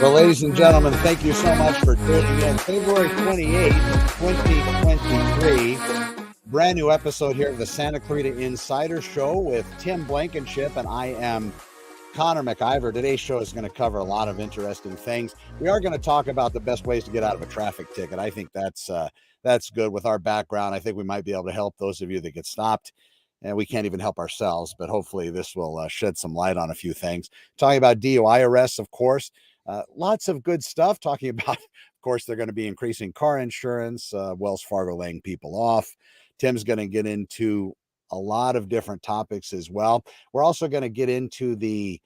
Well, ladies and gentlemen, thank you so much for tuning in. February 28th, 2023. Brand new episode here of the Santa Clarita Insider Show with Tim Blankenship, and I am Connor MacIvor. Today's show is going to cover a lot of interesting things. We are going to talk about the best ways to get out of a traffic ticket. I think that's good. With our background, I think we might be able to help those of you that get stopped. And we can't even help ourselves, but hopefully this will shed some light on a few things. Talking about DUI arrests, of course. Lots of good stuff talking about, of course, they're going to be increasing car insurance, Wells Fargo laying people off. Tim's going to get into a lot of different topics as well. We're also going to get into the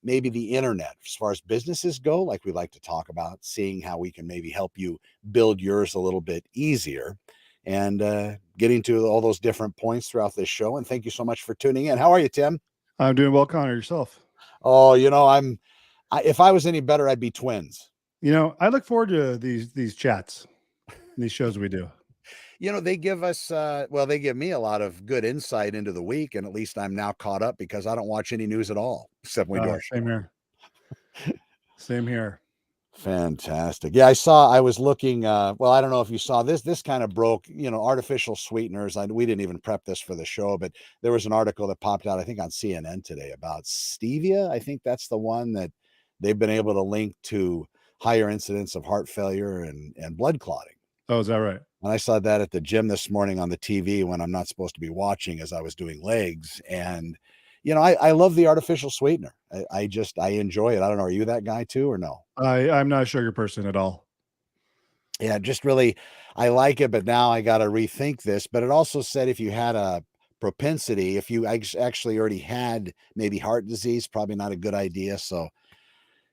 maybe the internet as far as businesses go, like we like to talk about, seeing how we can maybe help you build yours a little bit easier, and getting to all those different points throughout this show. And thank you so much for tuning in. How are you, Tim? I'm doing well, Connor. Yourself? Oh, if I was any better, I'd be twins. I look forward to these chats, these shows we do. They give us, they give me a lot of good insight into the week, and at least I'm now caught up because I don't watch any news at all, except when we do our show. Same here. Same here. Fantastic. Yeah, I was looking, I don't know if you saw this kind of broke, artificial sweeteners. We didn't even prep this for the show, but there was an article that popped out, I think on CNN today, about stevia. I think that's the one that they've been able to link to higher incidence of heart failure and blood clotting. Oh, is that right? And I saw that at the gym this morning on the TV when I'm not supposed to be watching, as I was doing legs. And, I love the artificial sweetener. I enjoy it. I don't know. Are you that guy too, or no? I'm not a sugar person at all. Yeah, just really, I like it, but now I got to rethink this. But it also said if you had a propensity, if you actually already had maybe heart disease, probably not a good idea. So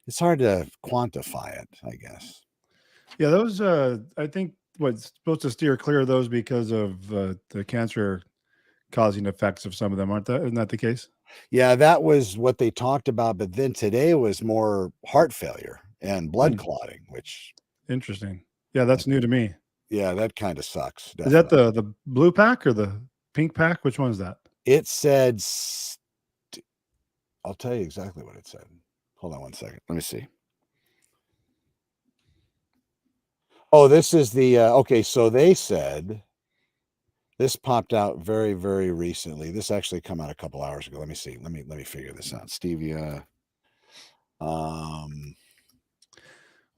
it's hard to quantify it, I guess. Yeah, those, I think what's supposed to steer clear of those because of the cancer causing effects of some of them, isn't that the case? Yeah, that was what they talked about. But then today was more heart failure and blood clotting, which. Interesting. Yeah, that's new to me. Yeah, that kind of sucks. Definitely. Is that the blue pack or the pink pack? Which one is that? It said, I'll tell you exactly what it said. Hold on one second. Let me see. Oh, this is the, okay, so they said, this popped out very, very recently. This actually come out a couple hours ago. Let me see. Let me figure this out. Stevia.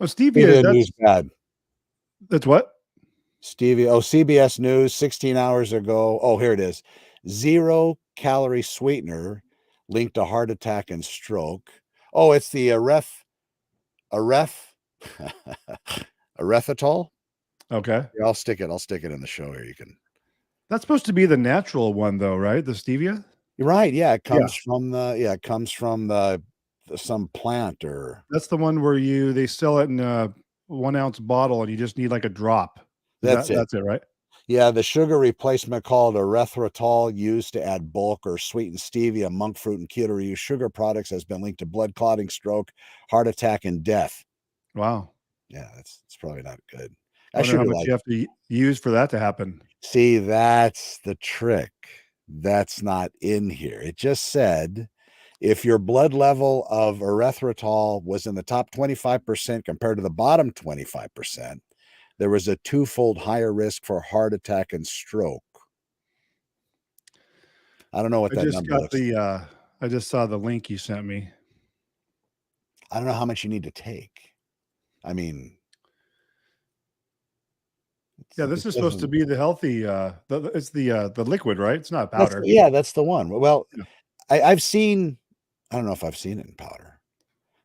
Stevia news bad. That's what? Stevia. Oh, CBS News 16 hours ago. Oh, here it is. 0-calorie sweetener linked to heart attack and stroke. Oh, it's the erythritol. Okay. Yeah, I'll stick it in the show here. You can. That's supposed to be the natural one, though, right? The stevia. You're right. Yeah, it comes from the some plant, or that's the one where they sell it in a 1 ounce bottle, and you just need like a drop. That's it, right? Yeah, the sugar replacement called erythritol, used to add bulk or sweetened stevia, monk fruit, and keto-reuse sugar products, has been linked to blood clotting, stroke, heart attack, and death. Wow. Yeah, it's probably not good. I wonder how much you have to use for that to happen. See, that's the trick. That's not in here. It just said if your blood level of erythritol was in the top 25% compared to the bottom 25%, there was a twofold higher risk for heart attack and stroke. I don't know what that number looks like. I just saw the link you sent me. I don't know how much you need to take. I mean, yeah, this is supposed to be the healthy. It's the liquid, right? It's not powder. That's the one. Well, yeah. I've seen. I don't know if I've seen it in powder,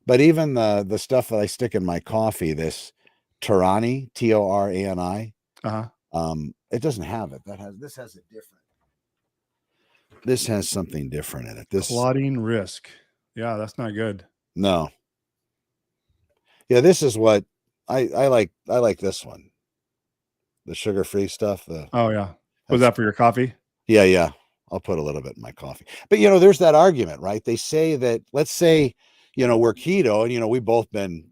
but even the stuff that I stick in my coffee, this Torani, Torani, it doesn't have it. This has a different. This has something different in it. This clotting risk. Yeah, that's not good. No. Yeah, this is what I like. I like this one. The sugar-free stuff. Oh yeah. Was that for your coffee? Yeah. I'll put a little bit in my coffee. But there's that argument, right? They say that, let's say, we're keto, and we've both been,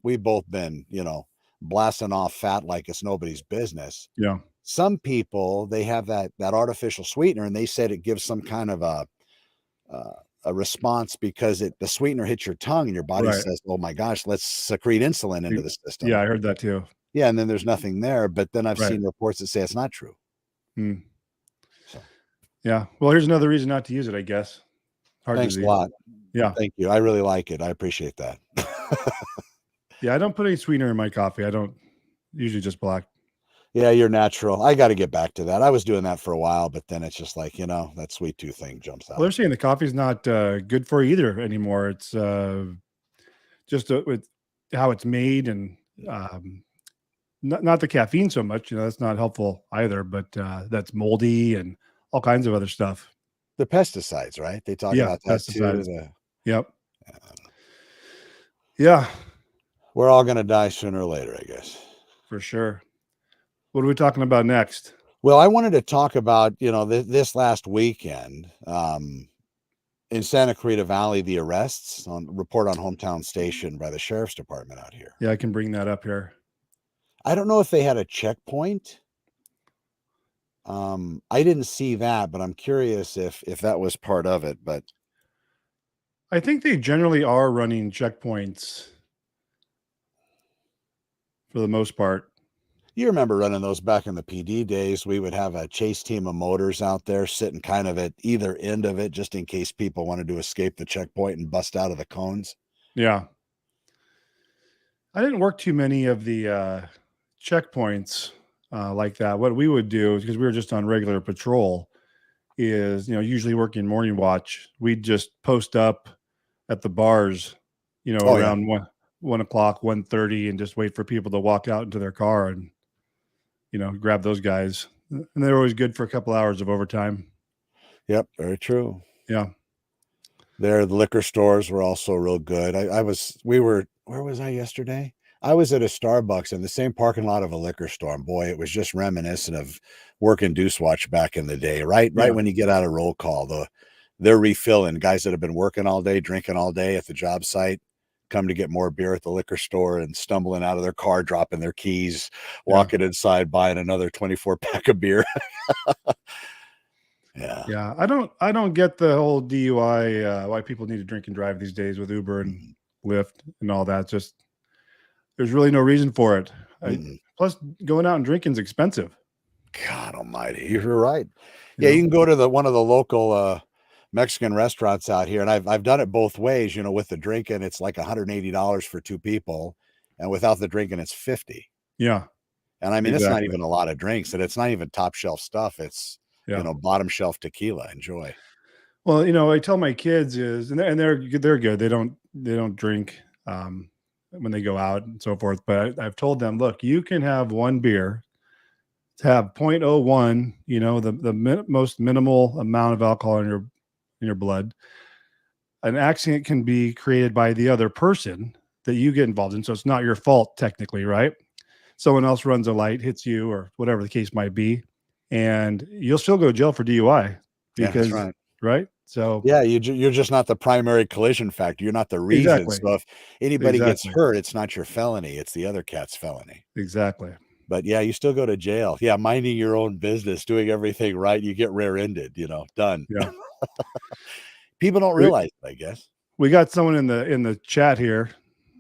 blasting off fat like it's nobody's business. Yeah. Some people, they have that artificial sweetener, and they said it gives some kind of response because the sweetener hits your tongue and your body Right. says, oh my gosh, let's secrete insulin into the system. Yeah, I heard that too. Yeah, and then there's nothing there. But then I've Right. seen reports that say it's not true. Hmm. So Yeah. Well, here's another reason not to use it, I guess. Heart thanks a disease. lot. Yeah. Thank you. I really like it. I appreciate that. Yeah, I don't put any sweetener in my coffee. I don't, usually just black. Yeah, you're natural. I got to get back to that. I was doing that for a while, but then it's just like, that sweet tooth thing jumps out. Well, they're saying the coffee's not good for you either anymore. It's just with how it's made and not the caffeine so much. That's not helpful either, but that's moldy and all kinds of other stuff. The pesticides, right? They talk about that pesticides. too. Yep. Yeah. We're all going to die sooner or later, I guess. For sure. What are we talking about next? Well, I wanted to talk about, this last weekend in Santa Clarita Valley, the arrests report on Hometown Station by the Sheriff's Department out here. Yeah, I can bring that up here. I don't know if they had a checkpoint. I didn't see that, but I'm curious if that was part of it. But I think they generally are running checkpoints for the most part. You remember running those back in the PD days. We would have a chase team of motors out there sitting kind of at either end of it, just in case people wanted to escape the checkpoint and bust out of the cones. Yeah. I didn't work too many of the checkpoints like that. What we would do, because we were just on regular patrol, is, usually working morning watch, we'd just post up at the bars, around 1 o'clock, 1:30, and just wait for people to walk out into their car and, grab those guys. And they're always good for a couple hours of overtime. Yep, very true. Yeah. The liquor stores were also real good. Where was I yesterday? I was at a Starbucks in the same parking lot of a liquor store. And boy, it was just reminiscent of working Deuce Watch back in the day, right? Yeah. Right when you get out of roll call, they're refilling. Guys that have been working all day, drinking all day at the job site, come to get more beer at the liquor store and stumbling out of their car, dropping their keys, walking inside, buying another 24-pack of beer. Yeah. Yeah. I don't get the whole DUI, why people need to drink and drive these days with Uber and Lyft and all that. Just, there's really no reason for it. Plus, going out and drinking is expensive. God almighty. You're right. Yeah. You can go to one of the local, Mexican restaurants out here. And I've done it both ways, with the drinking, it's like $180 for two people. And without the drinking, it's $50. Yeah. And I mean, It's not even a lot of drinks, and it's not even top shelf stuff. It's, bottom shelf tequila. Enjoy. Well, I tell my kids and they're good. They don't drink when they go out and so forth. But I've told them, look, you can have one beer, have 0.01, the most minimal amount of alcohol in your blood. An accident can be created by the other person that you get involved in. So it's not your fault technically, right? Someone else runs a light, hits you, or whatever the case might be, and you'll still go to jail for DUI because, right? So yeah, you're just not the primary collision factor. You're not the reason. Exactly. So if anybody gets hurt, it's not your felony. It's the other cat's felony. Exactly. But yeah, you still go to jail. Yeah, minding your own business, doing everything right, you get rear-ended. Done. Yeah. People don't realize it, I guess. We got someone in the chat here.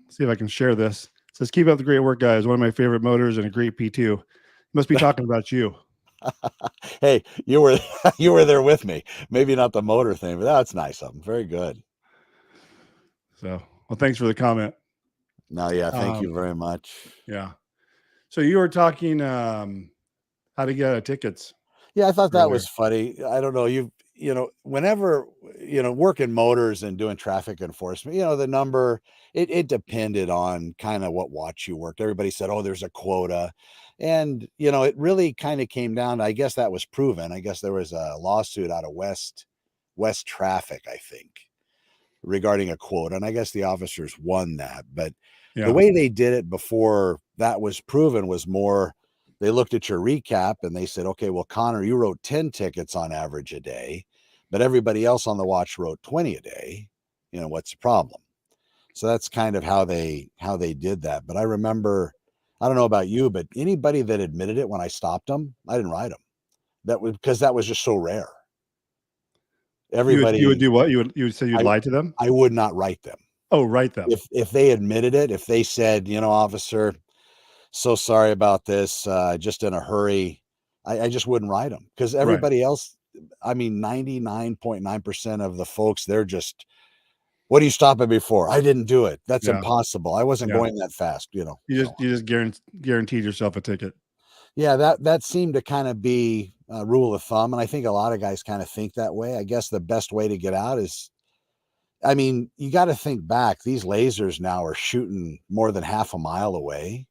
Let's see if I can share this. It says, "Keep up the great work, guys. One of my favorite motors and a great P2." Must be talking about you. Hey, you were there with me. Maybe not the motor thing, but that's nice of them. Very good. So, well, thanks for the comment. No, yeah, thank you very much. Yeah. So you were talking how to get tickets. Yeah, I thought that was funny. I don't know. Whenever, working motors and doing traffic enforcement, the number, it depended on kind of what watch you worked. Everybody said, oh, there's a quota. And, it really kind of came down to, I guess that was proven. I guess there was a lawsuit out of West Traffic, I think, regarding a quota. And I guess the officers won that. But the way they did it before that was proven was more, they looked at your recap and they said, okay, well, Connor, you wrote 10 tickets on average a day, but everybody else on the watch wrote 20 a day. What's the problem? So that's kind of how they did that. But I remember, I don't know about you, but anybody that admitted it when I stopped them, I didn't write them. That was because that was just so rare. Everybody, You would do what? You would say you'd lie to them? I would not write them. Oh, write them. If they admitted it, if they said, officer, so sorry about this, just in a hurry, I just wouldn't write them, because Right. everybody else, I mean, 99.9% of the folks, they're just, what are you stopping me for? I didn't do it. That's Yeah. impossible. I wasn't Yeah. going that fast, You just guaranteed yourself a ticket. Yeah, that seemed to kind of be a rule of thumb, and I think a lot of guys kind of think that way. I guess the best way to get out is, I mean, you got to think back. These lasers now are shooting more than half a mile away.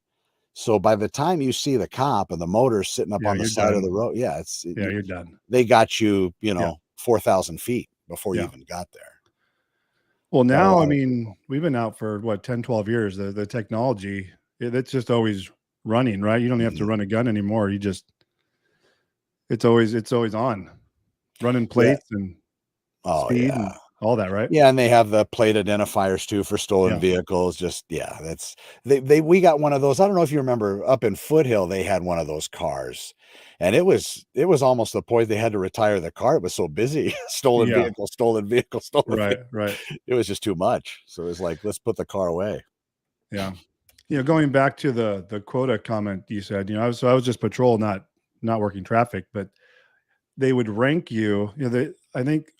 So by the time you see the cop and the motor sitting up Yeah, on the you're side of done. the road, yeah, Yeah, you're done. they got you, Yeah. 4,000 feet before you Yeah. even got there. Well, Got a now, I lot of mean, people. we've been out for what, 10, 12 years. The technology, it's just always running, right? You don't have to Mhm. run a gun anymore. It's always on, running Yeah. plates and Oh speed yeah. and all that, right? Yeah, and they have the plate identifiers too for stolen Yeah. vehicles. Just, yeah, that's we got one of those. I don't know if you remember, up in Foothill, they had one of those cars. And it was almost the point they had to retire the car. It was so busy. Stolen Yeah. vehicle, stolen vehicle, stolen Right. vehicle. Right. It was just too much. So it was like, let's put the car away. Yeah. Going back to the quota comment you said, I was just patrol, not working traffic, but they would rank you. I think,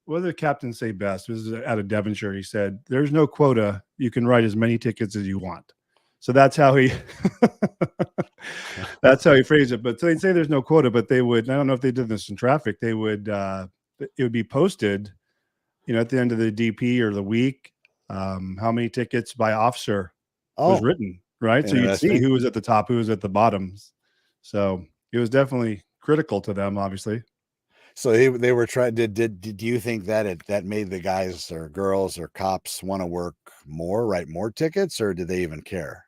what did the captain say best? This is out of Devonshire. He said, "There's no quota. You can write as many tickets as you want." So that's how he that's how he phrased it. But so they'd say there's no quota, but they would. I don't know if they did this in traffic. They would. It would be posted, at the end of the DP or the week, how many tickets by officer was Oh, written, right? So you'd see interesting. who was at the top, who was at the bottoms. So it was definitely critical to them, obviously. So they were trying. Do you think that made the guys or girls or cops want to work more, write more tickets, or did they even care?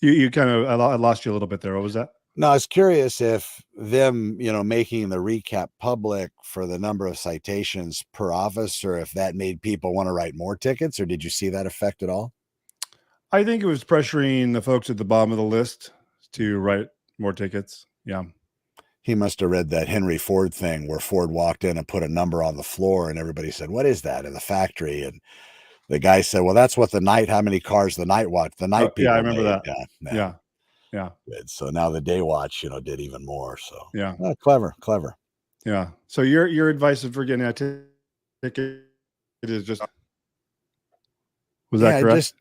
You kind of, I lost you a little bit there. What was that? No, I was curious if them, making the recap public for the number of citations per officer, if that made people want to write more tickets, or did you see that effect at all? I think it was pressuring the folks at the bottom of the list to write more tickets. Yeah. He must have read that Henry Ford thing where Ford walked in and put a number on the floor, and everybody said, "What is that?" in the factory. And the guy said, "Well, that's what how many cars the Oh, night yeah, I people remember made." that. Yeah. Yeah. Yeah. Yeah. Good. So now the day watch, did even more. So Yeah. clever, clever. Yeah. So your advice for getting a ticket is just, was that Yeah, correct?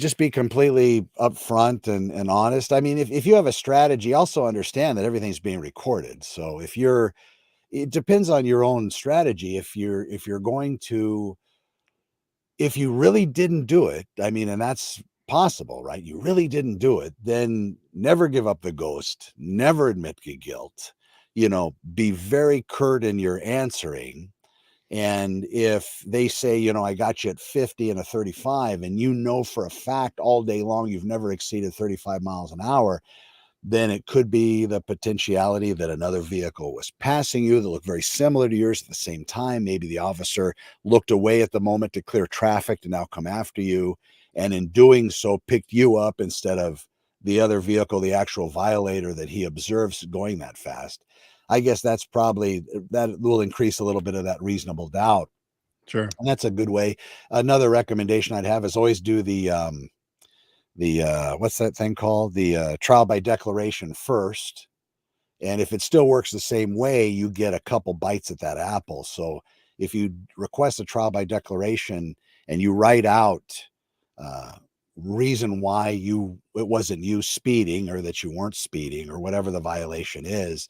just be completely upfront and honest. I mean, if you have a strategy, also understand that everything's being recorded. So it depends on your own strategy. If you're going to, if you really didn't do it, I mean, and that's possible, right? You really didn't do it, then never give up the ghost, never admit your guilt, be very curt in your answering. And if they say, I got you at 50 and a 35, and for a fact all day long you've never exceeded 35 miles an hour, then it could be the potentiality that another vehicle was passing you that looked very similar to yours at the same time. Maybe the officer looked away at the moment to clear traffic to now come after you, and in doing so picked you up instead of the other vehicle, the actual violator that he observes going that fast. I guess that will increase a little bit of that reasonable doubt, Sure. and that's a good way. Another recommendation I'd have is always do the what's that thing called, the trial by declaration first. And if it still works the same way, you get a couple bites at that apple. So if you request a trial by declaration and you write out uh, reason why it wasn't you speeding, or that you weren't speeding, or whatever the violation is,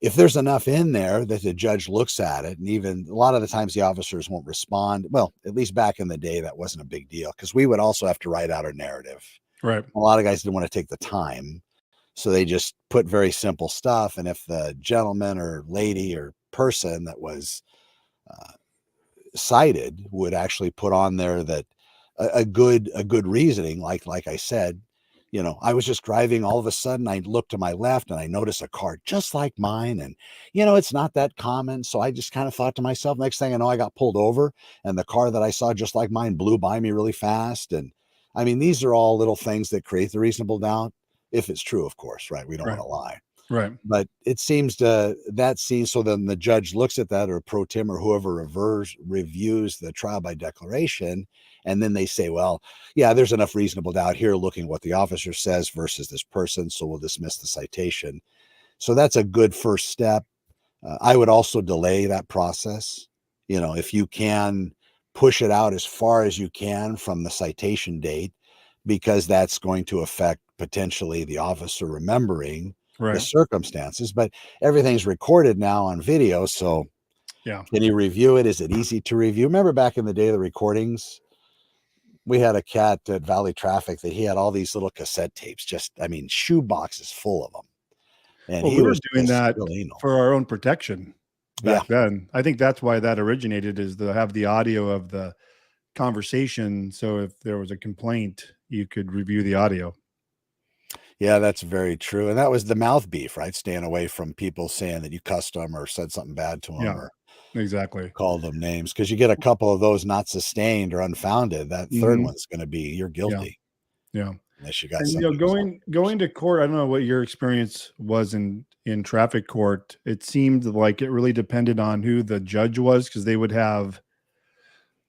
if there's enough in there that the judge looks at it, and even a lot of the times the officers won't respond. Well, at least back in the day, that wasn't a big deal, because we would also have to write out our narrative. Right. A lot of guys didn't want to take the time, so they just put very simple stuff. And if the gentleman or lady or person that was uh, cited would actually put on there that a good reasoning, like I said, I was just driving, all of a sudden I looked to my left and I noticed a car just like mine, and it's not that common, so I just kind of thought to myself, next thing I know, I got pulled over, and the car that I saw just like mine blew by me really fast. And I mean, these are all little things that create the reasonable doubt, if it's true, of course, right? We don't want Right. to lie. Right. But it seems so then the judge looks at that, or pro tem or whoever reviews the trial by declaration, and then they say, well, yeah, there's enough reasonable doubt here looking what the officer says versus this person, so we'll dismiss the citation. So that's a good first step. I would also delay that process. If you can push it out as far as you can from the citation date, because that's going to affect potentially the officer remembering the Right. circumstances. But everything's recorded now on video. So Yeah. can you review it? Is it easy to review? Remember back in the day, the recordings, we had a cat at Valley Traffic that he had all these little cassette tapes, shoe boxes full of them. And Well, he we were was doing just that real anal. for our own protection Yeah. back then. I think that's why that originated, is to have the audio of the conversation. So if there was a complaint, you could review the audio. Yeah, that's very true. And that was the mouth beef, right? Staying away from people saying that you cussed them or said something bad to them Yeah, or exactly. called them names. Because you get a couple of those not sustained or unfounded. That third Hmm. one's going to be you're Yeah. guilty Yeah. unless you got And somebody who's going to court, I don't know what your experience was in traffic court. It seemed like it really depended on who the judge was, because they would have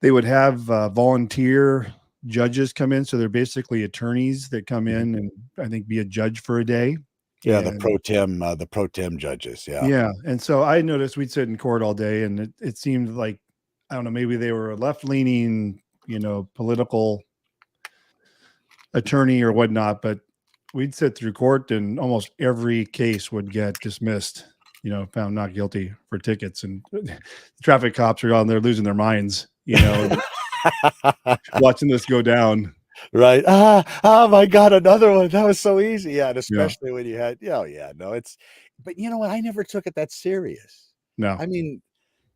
volunteer judges come in. So they're basically attorneys that come Mhm. in and I think be a judge for a day. Yeah, And the pro tem judges. Yeah. yeah, and so I noticed we'd sit in court all day, and it seemed like, I don't know, maybe they were a left leaning, political attorney or whatnot, but we'd sit through court and almost every case would get dismissed, found not guilty for tickets. And the traffic cops are on there losing their minds, watching this go down. Right. Oh my God, another one. That was so easy. Yeah. And Yeah. especially when you had, yeah, oh, yeah, no, but you know what? I never took it that serious. No. I mean,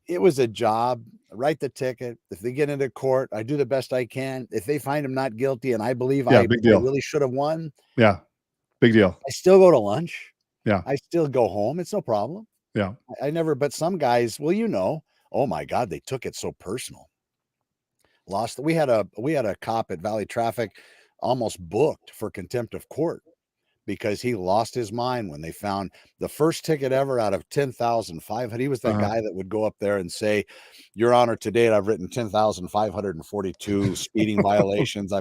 it was a job. Write the ticket. If they get into court, I do the best I can. If they find him not guilty and I believe Yeah. I Big deal. really should have won, Yeah. Big deal. I still go to lunch. Yeah. I still go home. It's no problem. Yeah. I never, but some guys, well, oh my God, they took it so personal. We had a cop at Valley Traffic almost booked for contempt of court because he lost his mind when they found the first ticket ever out of 10,500. He was that Uh-huh. guy that would go up there and say, Your Honor, to date, I've written 10,542 speeding violations.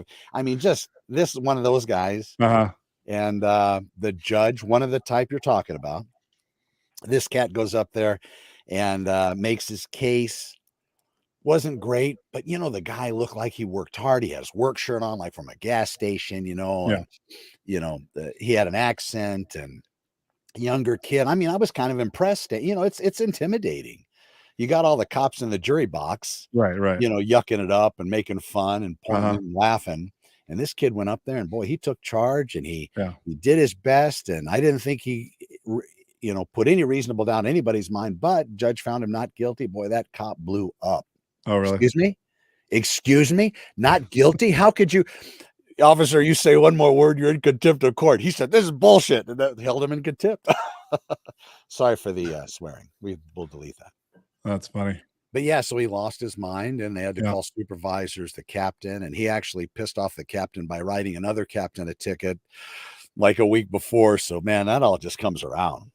Just this is one of those guys. Uh-huh. And the judge, one of the type you're talking about, this cat goes up there and makes his case. Wasn't great, but the guy looked like he worked hard. He had his work shirt on, like from a gas station, Yeah. and he had an accent and younger kid. I was kind of impressed. It's intimidating. You got all the cops in the jury box, Right. Right. yucking it up and making fun and pointing Uh-huh. and laughing. And this kid went up there and boy, he took charge and he Yeah. did his best. And I didn't think he, put any reasonable doubt in anybody's mind, but judge found him not guilty. Boy, that cop blew up. Oh, really? Excuse me? Not guilty? How could you, officer, you say one more word, you're in contempt of court. He said, this is bullshit. And that held him in contempt. Sorry for the swearing. We'll delete that. That's funny. But yeah, so he lost his mind and they had to Yeah. call supervisors, the captain, and he actually pissed off the captain by writing another captain a ticket like a week before. So man, that all just comes around.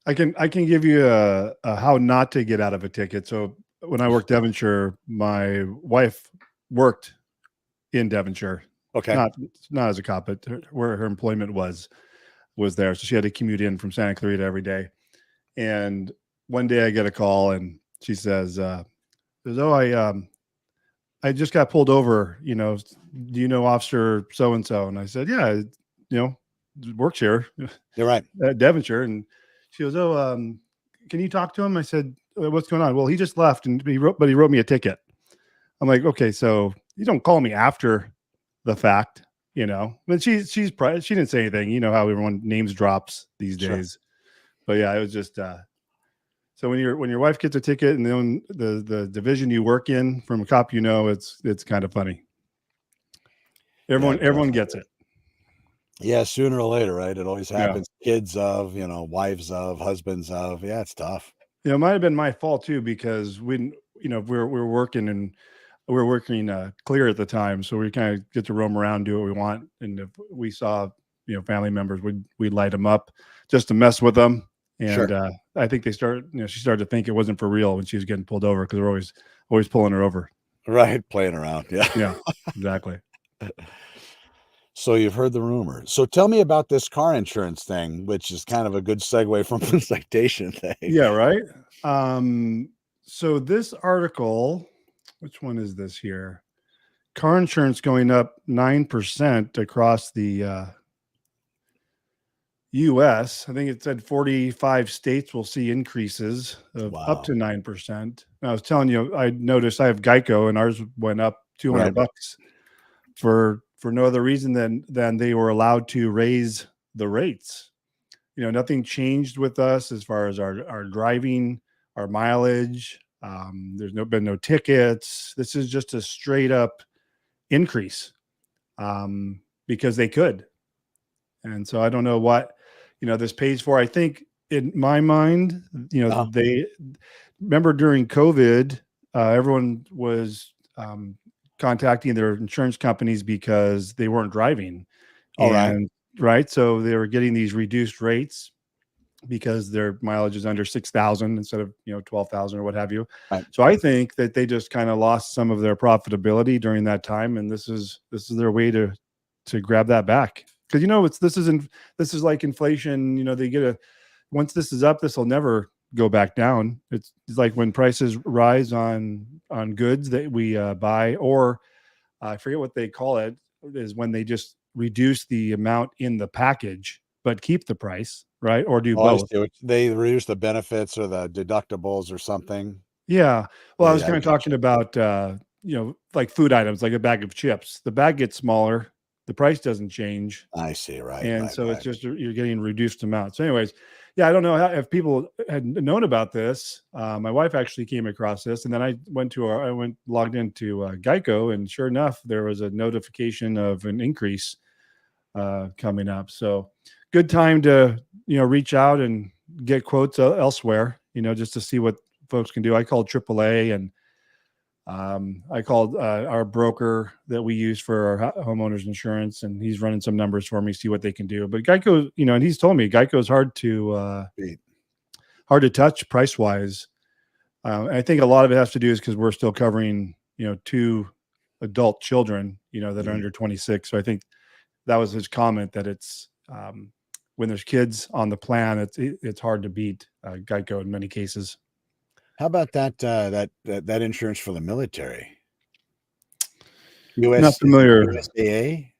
I can give you a how not to get out of a ticket. So when I worked Devonshire, my wife worked in Devonshire. Okay. Not as a cop, but where her employment was there. So she had to commute in from Santa Clarita every day. And one day I get a call and she says, "Oh, I just got pulled over. Do you know Officer so and so?" And I said, "Yeah, works here." You're right. At Devonshire. And she goes, "Oh, can you talk to him?" I said, "What's going on?" "Well, he just left and he wrote me a ticket." I'm like, "Okay, so you don't call me after the fact, But she didn't say anything. You know how everyone names drops these days. Sure. But yeah, it was just so when your wife gets a ticket and then the division you work in from a cop, it's kind of funny. Everyone gets it. Yeah, sooner or later, right? It always happens. Yeah. Kids of, wives of, husbands of. Yeah, it's tough. It might have been my fault too, because we were working and we were working clear at the time, so we kind of get to roam around, do what we want. And if we saw family members, we'd light them up just to mess with them. And Sure. I think she started to think it wasn't for real when she was getting pulled over, because we're always pulling her over. Right. Playing around. Yeah. Yeah, exactly. So you've heard the rumor. So tell me about this car insurance thing, which is kind of a good segue from the citation thing. Yeah, right. So this article, which one is this here? Car insurance going up 9% across the US. I think it said 45 states will see increases of up to 9%. I was telling you, I noticed I have Geico, and ours went up $200 for no other reason than they were allowed to raise the rates. Nothing changed with us as far as our driving, our mileage. There's been no tickets. This is just a straight up increase, because they could. And so I don't know what this pays for. I think in my mind, they remember during COVID, everyone was contacting their insurance companies because they weren't driving. All right. Right. So they were getting these reduced rates because their mileage is under 6,000 instead of 12,000 or what have you. Right. So I think that they just kind of lost some of their profitability during that time, and this is their way to grab that back. Because this is like inflation. They get once this is up, this will never go back down. It's like when prices rise on goods that we buy, or I forget what they call it, is when they just reduce the amount in the package but keep the price, right? Or do both. They reduce the benefits or the deductibles or something. Yeah. Well, I was kind of talking about like food items, like a bag of chips. The bag gets smaller, the price doesn't change. I see. Right. And right, so right. it's just you're getting reduced amounts. So anyways, yeah, I don't know if people had known about this. My wife actually came across this, and then I logged into Geico, and sure enough, there was a notification of an increase coming up. So good time to reach out and get quotes elsewhere, just to see what folks can do. I called AAA, and I called our broker that we use for our homeowners insurance, and he's running some numbers for me, see what they can do. But Geico, and he's told me Geico is hard to touch price wise. I think a lot of it has to do is because we're still covering 2 adult children that are under 26. So I think that was his comment, that it's when there's kids on the plan, it's hard to beat Geico in many cases. How about that insurance for the military? Not familiar. USAA?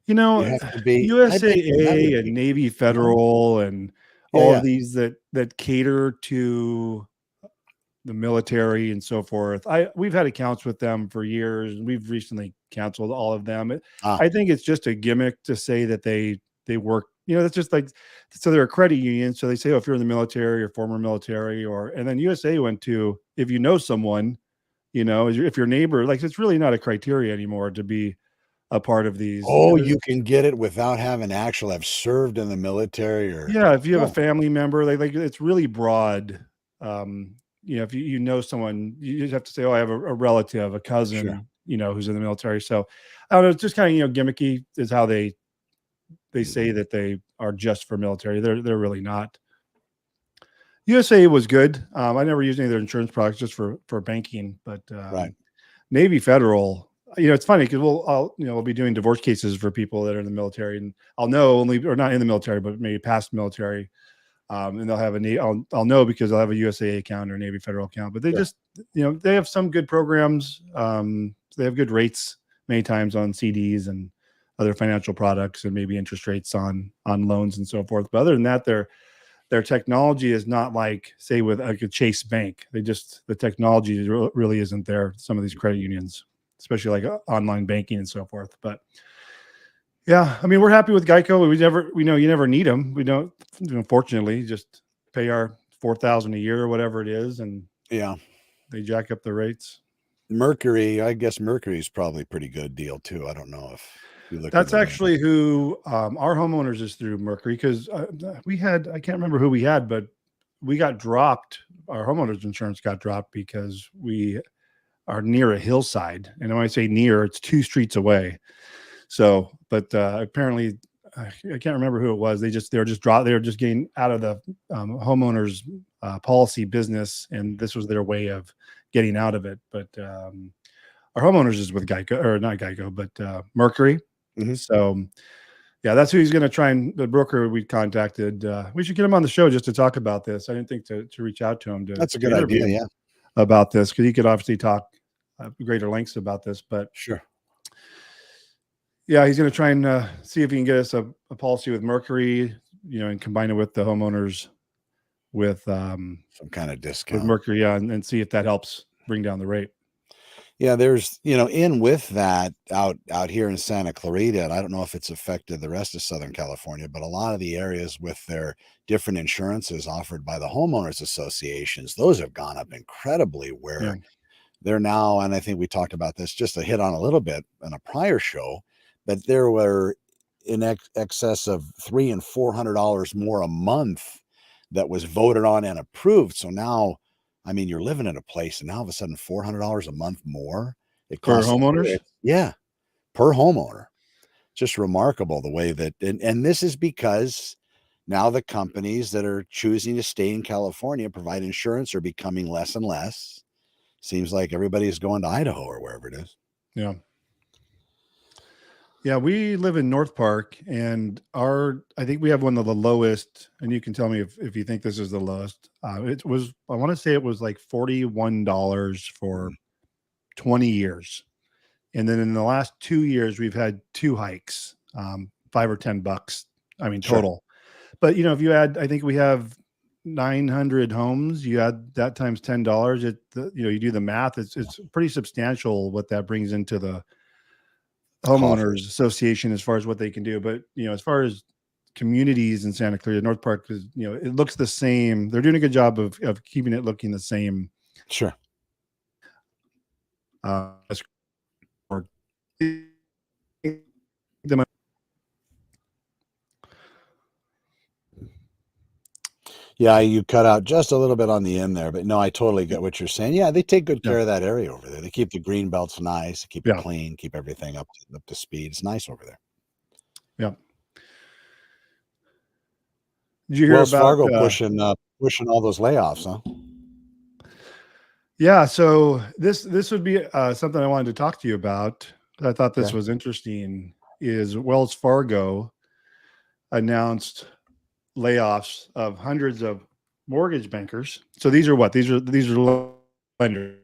You have to be USAA and Navy Federal and all of these that cater to the military and so forth. We've had accounts with them for years, and we've recently canceled all of them. I think it's just a gimmick to say that they work. That's just like, so they're a credit union. So they say, if you're in the military or former military, and then USA went to, if you know someone, if your neighbor, like, it's really not a criteria anymore to be a part of these. Oh, you can get it without having have served in the military, or if you have a family member, like it's really broad. If you know someone, you just have to say, I have a relative, a cousin, who's in the military. So I don't know, it's just kind of, gimmicky is how they say that they are just for military. They're really not. USA was good. I never used any of their insurance products, just for banking, but Navy Federal, it's funny because we'll be doing divorce cases for people that are in the military, and I'll know or not in the military, but maybe past military. And they'll have I'll know because they'll have a USA account or a Navy Federal account, but they just, they have some good programs. They have good rates many times on CDs and other financial products, and maybe interest rates on loans and so forth. But other than that, their technology is not like, say, with like a Chase Bank. The technology really isn't there. Some of these credit unions, especially like online banking and so forth. But yeah, I mean, we're happy with Geico. We know you never need them. We don't, fortunately, just pay our $4,000 a year or whatever it is, and they jack up the rates. Mercury, I guess Mercury is probably a pretty good deal too. I don't know if you look. That's actually who our homeowners is through Mercury, because I can't remember who we had, but we got dropped. Our homeowners insurance got dropped because we are near a hillside, and when I say near, it's 2 streets away. So, but apparently can't remember who it was. They were just getting out of the homeowners policy business, and this was their way of getting out of it. But our homeowners is with Geico, or not Geico, but Mercury. Mhm. So yeah, that's who he's going to try, and the broker we contacted. We should get him on the show just to talk about this. I didn't think to reach out to him. That's a good idea. Yeah, about this, because he could obviously talk greater lengths about this. But sure. Yeah, he's going to try and see if he can get us a policy with Mercury, and combine it with the homeowners with some kind of discount with Mercury, and see if that helps bring down the rate. Yeah, there's, in with that out here in Santa Clarita, and I don't know if it's affected the rest of Southern California, but a lot of the areas with their different insurances offered by the homeowners associations, those have gone up incredibly, where they're now, and I think we talked about this just to hit on a little bit in a prior show, but there were in excess of $300 and $400 more a month that was voted on and approved. So now, I mean, you're living in a place, and now all of a sudden $400 a month more. It costs per homeowners. Yeah, per homeowner. Just remarkable the way that, and this is because now the companies that are choosing to stay in California, provide insurance, are becoming less and less. Seems like everybody's going to Idaho or wherever it is. Yeah. Yeah, we live in North Park, and I think we have one of the lowest, and you can tell me if you think this is the lowest. It was, I want to say it was like $41 for 20 years. And then in the last 2 years, we've had 2 hikes, $5 or $10. I mean, total. Sure. But if you add, I think we have 900 homes, you add that times $10, you do the math, it's pretty substantial what that brings into the homeowners association as far as what they can do. But as far as communities in Santa Clarita, North Park, is it looks the same. They're doing a good job of keeping it looking the same. Sure. Yeah, you cut out just a little bit on the end there, but no, I totally get what you're saying. Yeah, they take good care of that area over there. They keep the green belts nice, keep it clean, keep everything up to speed. It's nice over there. Yeah. Did you hear Wells about Fargo pushing all those layoffs, huh? Yeah. So this would be something I wanted to talk to you about. I thought this was interesting. Is Wells Fargo announced layoffs of hundreds of mortgage bankers. So these are what? These are lenders,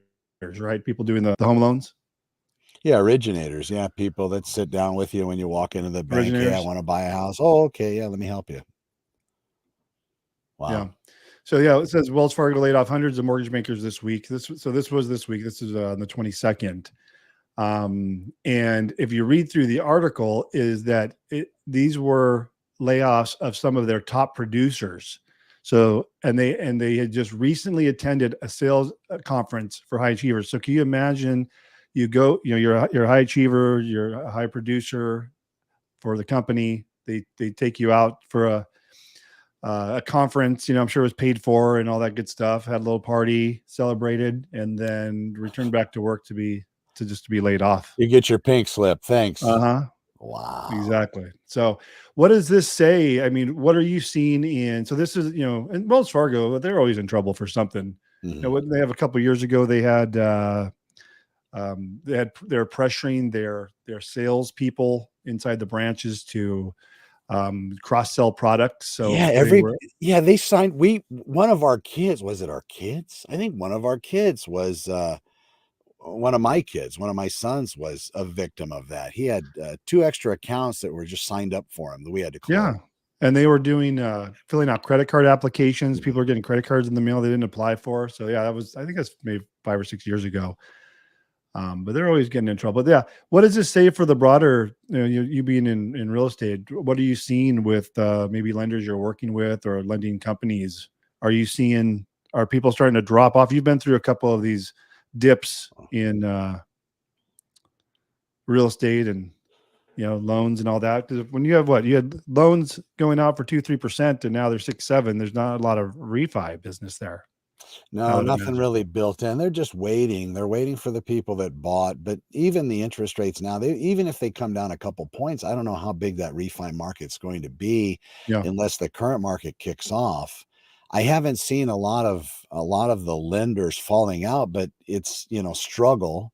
right? People doing the home loans. Yeah, originators. Yeah, people that sit down with you when you walk into the bank. Hey, I want to buy a house. Oh, okay. Yeah, let me help you. Wow. Yeah. So yeah, it says Wells Fargo laid off hundreds of mortgage bankers this week. This was this week. This is on the 22nd. And if you read through the article, is that these were layoffs of some of their top producers. So, and they had just recently attended a sales conference for high achievers. So can you imagine, you go, you're a high achiever, you're a high producer for the company. They take you out for a conference, I'm sure it was paid for and all that good stuff, had a little party, celebrated, and then returned back to work to be laid off. You get your pink slip. Thanks. Wow. Exactly. So what does this say? I mean, what are you seeing so this is, in Wells Fargo, they're always in trouble for something. What they have a couple of years ago, they had, they're pressuring their sales people inside the branches to cross-sell products. So they signed, one of our kids, was it our kids? I think one of our kids was, one of my sons was a victim of that. He had 2 extra accounts that were just signed up for him that we had to close. Yeah. And they were doing, filling out credit card applications. People are getting credit cards in the mail they didn't apply for. So yeah, I think that's maybe 5 or 6 years ago. But they're always getting in trouble. But yeah. What does this say for the broader, you being in real estate? What are you seeing with maybe lenders you're working with or lending companies? Are people starting to drop off? You've been through a couple of these dips in real estate and loans and all that. Because when you had loans going out for 2-3%, and now they're 6-7, there's not a lot of refi business there. No, I would nothing imagine. really built in. They're just waiting. They're waiting for the people that bought. But even the interest rates now, even if they come down a couple points, I don't know how big that refi market's going to be Yeah. unless the current market kicks off. I haven't seen a lot of the lenders falling out, but it's, struggle.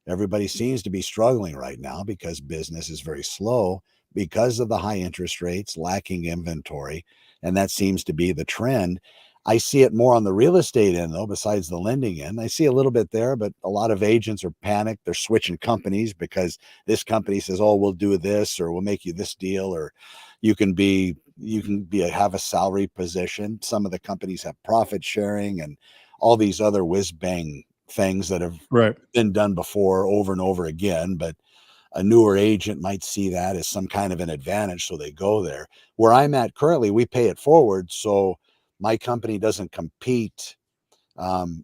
Everybody seems to be struggling right now because business is very slow because of the high interest rates, lacking inventory, and that seems to be the trend. I see it more on the real estate end, though, besides the lending end. I see a little bit there, but a lot of agents are panicked. They're switching companies because this company says, "Oh, we'll do this, or we'll make you this deal, or have a salary position." Some of the companies have profit sharing and all these other whiz bang things that have Right. been done before over and over again. But a newer agent might see that as some kind of an advantage, so they go there. Where I'm at currently, we pay it forward, so my company doesn't compete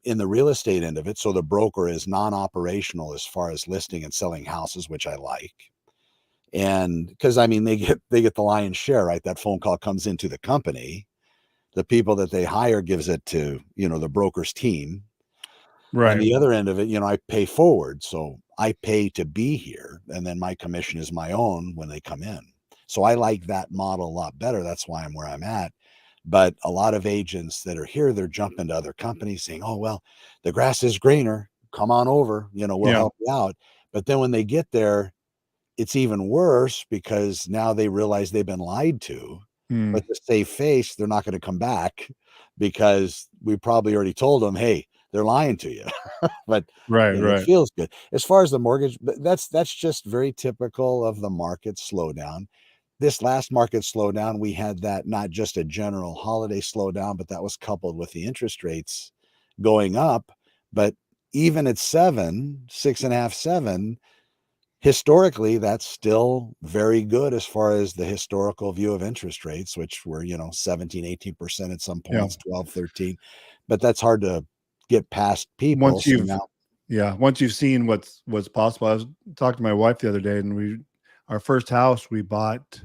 in the real estate end of it. So the broker is non-operational as far as listing and selling houses, which I like. And because I mean they get the lion's share, right? That phone call comes into the company. The people that they hire gives it to, the broker's team. And Right. the other end of it, I pay forward. So I pay to be here, and then my commission is my own when they come in. So I like that model a lot better. That's why I'm where I'm at. But a lot of agents that are here, they're jumping to other companies saying, "Oh, well, the grass is greener. Come on over. We'll Yeah. help you out." But then when they get there, it's even worse because now they realize they've been lied to. Mm. But to save face, they're not going to come back because we probably already told them, "Hey, they're lying to you." But Right. it Right. feels good. As far as the mortgage, but that's just very typical of the market slowdown. This last market slowdown, we had that not just a general holiday slowdown, but that was coupled with the interest rates going up. But even at 7, 6.5, 7, historically, that's still very good as far as the historical view of interest rates, which were, 17, 18% at some Yeah. points, 12, 13. But that's hard to get past people. Once So you've now, Yeah, once you've seen what's possible. I was talking to my wife the other day, and our first house we bought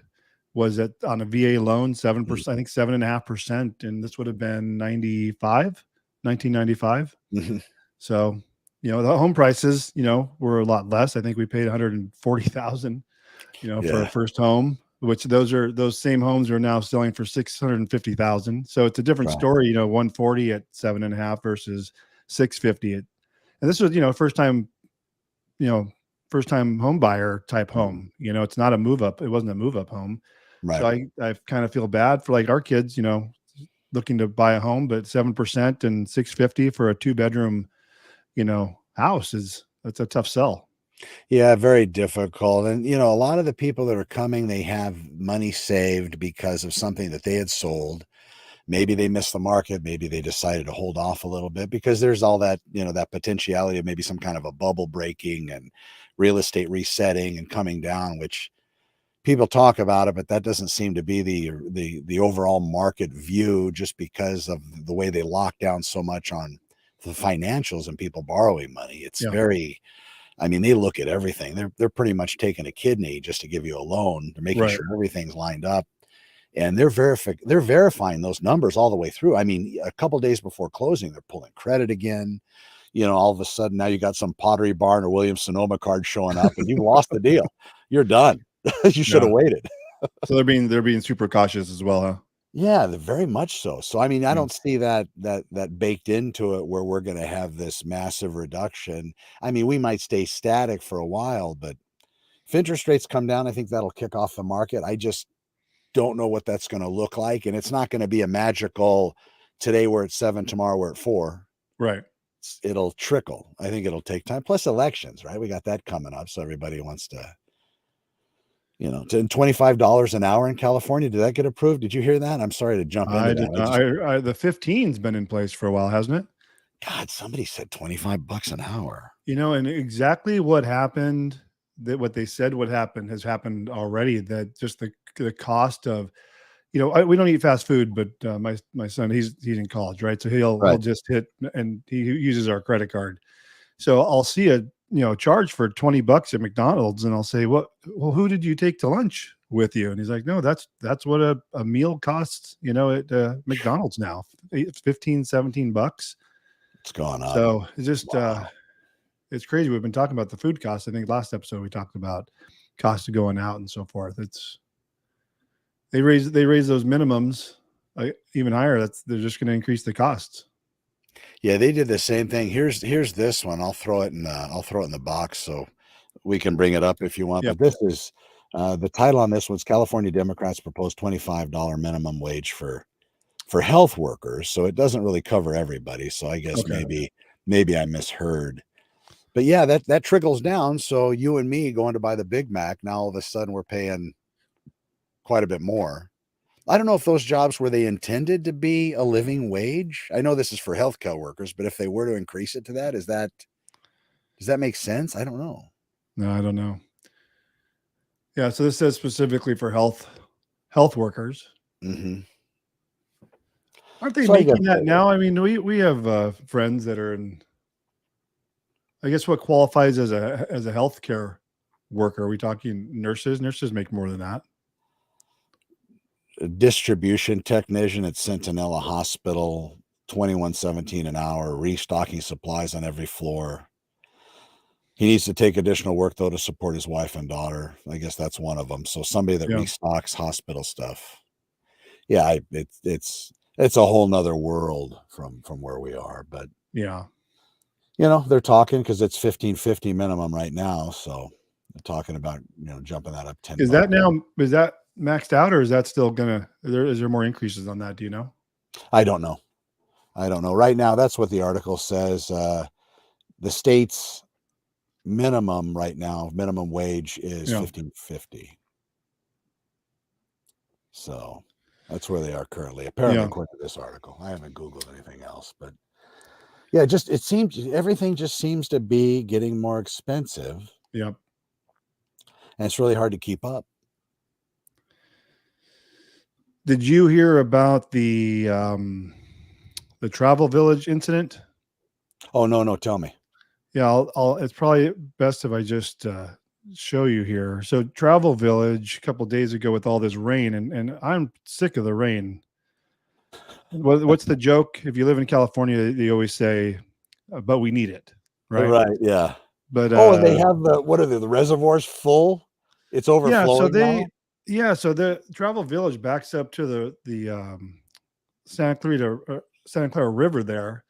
was on a VA loan, mm, 7%, I think 7.5%, and this would have been 1995. mhm, So, the home prices, were a lot less. I think we paid 140,000, for a yeah, first home, which those same homes are now selling for 650,000. So it's a different right, story, 140 at 7.5 versus 650 at, and this was, you know, first time home buyer type mhm, home. It's not a move up. It wasn't a move up home. So right. I kind of feel bad for like our kids, looking to buy a home, but 7% and 650 for a 2-bedroom, house that's a tough sell. Yeah, very difficult. And, a lot of the people that are coming, they have money saved because of something that they had sold. Maybe they missed the market. Maybe they decided to hold off a little bit because there's all that, that potentiality of maybe some kind of a bubble breaking and real estate resetting and coming down, which people talk about it, but that doesn't seem to be the overall market view just because of the way they lock down so much on the financials and people borrowing money. It's Yeah. very, I mean, they look at everything. They're pretty much taking a kidney just to give you a loan. They're making Right. sure everything's lined up, and they're verifying those numbers all the way through. I mean, a couple days before closing, they're pulling credit again. All of a sudden now you got some Pottery Barn or Williams Sonoma card showing up, and you've lost the deal. You're done. You should have Yeah. waited. So they're being super cautious as well, huh? Yeah, they're very much so. So I mean, I Yeah. don't see that baked into it where we're going to have this massive reduction. I mean, we might stay static for a while, but if interest rates come down, I think that'll kick off the market. I just don't know what that's going to look like, and it's not going to be a magical today we're at 7, tomorrow we're at 4. Right. It'll trickle. I think it'll take time. Plus elections, right? We got that coming up, so everybody wants to, to $25 an hour in California. Did that get approved? Did you hear that? I'm sorry to jump into I did that. not. The 15's been in place for a while, hasn't it? God, somebody said $25 an hour. And exactly what happened, that what they said would happen has happened already. That just the cost of, we don't eat fast food, but my son, he's in college, right? So he'll Right. just hit, and he uses our credit card. So I'll see a charge for $20 at McDonald's, and I'll say, well, who did you take to lunch with you? And he's like, no, that's what a meal costs, at McDonald's now. It's 15, $17. It's gone up. So it's just Wow. it's crazy. We've been talking about the food costs. I think last episode we talked about costs of going out and so forth. It's they raise those minimums even higher. They're just going to increase the costs. Yeah, they did the same thing. Here's this one. I'll throw it in the box so we can bring it up if you want. Yep. But this is the title on this one's California Democrats propose $25 minimum wage for health workers. So it doesn't really cover everybody. So I guess maybe I misheard. But yeah, that trickles down. So you and me going to buy the Big Mac, now all of a sudden we're paying quite a bit more. I don't know if those jobs were they intended to be a living wage. I know this is for healthcare workers, but if they were to increase it to that, does that make sense? I don't know. No, I don't know. Yeah, so this says specifically for health workers. Mm-hmm. Aren't they making that now? I mean, we have friends that are in. I guess what qualifies as a healthcare worker? Are we talking nurses? Nurses make more than that. A distribution technician at Centinela Hospital, $21.17 an hour, restocking supplies on every floor. He needs to take additional work though to support his wife and daughter. I guess that's one of them. So somebody that restocks hospital stuff. Yeah, it's a whole nother world from where we are. But yeah, they're talking because it's $15.50 minimum right now. So they're talking about jumping that up 10. Is that maxed out, or is that still gonna? Is there more increases on that? Do you know? I don't know. Right now, that's what the article says. The state's minimum right now, minimum wage is $15.50. So that's where they are currently, apparently, according to this article. I haven't Googled anything else, but yeah, everything just seems to be getting more expensive. Yep. And it's really hard to keep up. Did you hear about the Travel Village incident? Oh, no, tell me. Yeah, it's probably best if I just show you here. So Travel Village a couple of days ago with all this rain, and I'm sick of the rain. What's the joke? If you live in California, they always say, but we need it, right? Right, yeah. But and they have the reservoirs full? It's overflowing now? So the Travel Village backs up to the Santa Clara River there,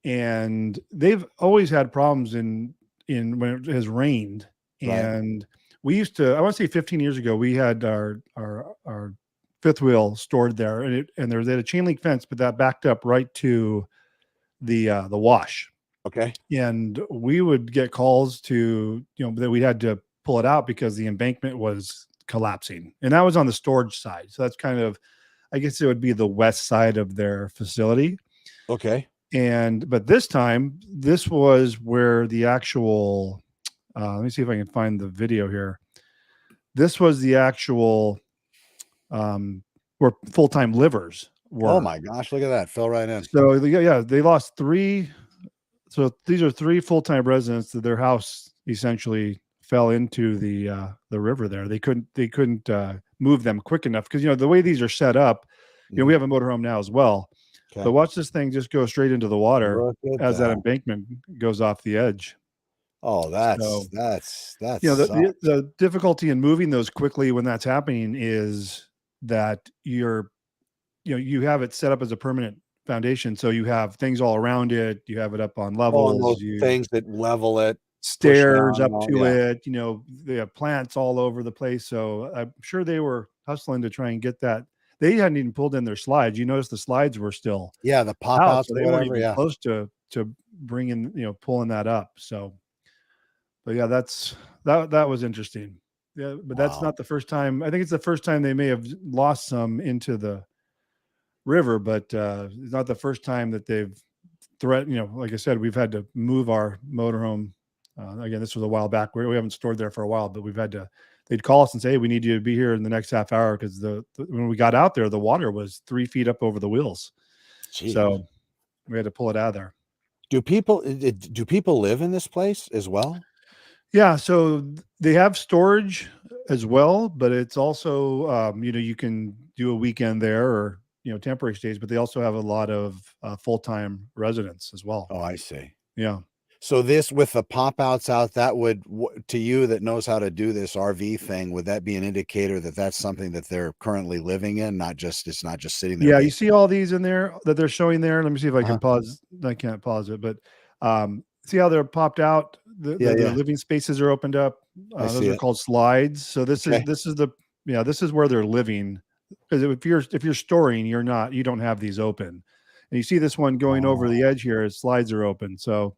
and they've always had problems in when it has rained. And we used to, I want to say 15 years ago, we had our fifth wheel stored there, and they had a chain link fence, but that backed up right to the wash. Okay. And we would get calls to that we had to pull it out because the embankment was collapsing, and that was on the storage side. So that's kind of, I guess it would be the west side of their facility. Okay. But this time, this was where the actual, let me see if I can find the video here. This was the actual, where full-time livers were. Oh my gosh, look at that. Fell right in. So they lost 3. So these are 3 full-time residents that their house essentially fell into the river there. They couldn't move them quick enough because the way these are set up, we have a motorhome now as well. Okay. But watch this thing just go straight into the water as that embankment goes off the edge. Oh, that's the difficulty in moving those quickly when that's happening is that you have it set up as a permanent foundation, so you have things all around it. You have it up on levels. Things that level it, stairs up to it. They have plants all over the place. So I'm sure they were hustling to try and get that. They hadn't even pulled in their slides. You notice the slides were still the pop outs. So they weren't even close to bringing pulling that up. So, but yeah, that was interesting. Yeah, but that's not the first time. I think it's the first time they may have lost some into the river, but it's not the first time that they've threatened. Like I said, we've had to move our motorhome. Again, this was a while back. We haven't stored there for a while, but we've had to. They'd call us and say, "Hey, we need you to be here in the next half hour," because when we got out there, the water was 3 feet up over the wheels. Jeez. So we had to pull it out of there. Do people live in this place as well? Yeah, so they have storage as well, but it's also you can do a weekend there, or temporary stays, but they also have a lot of full-time residents as well. Oh, I see. Yeah. So this with the pop outs out, that would, to you that knows how to do this RV thing, would that be an indicator that that's something that they're currently living in? It's not just sitting there. Yeah. You see all these in there that they're showing there. Let me see if I can Uh-huh. pause. I can't pause it, but see how they're popped out. The living spaces are opened up. I Those see are it. called slides. So this Okay. is where they're living. Because if you're storing, you don't have these open. And you see this one going over the edge here. Its slides are open. So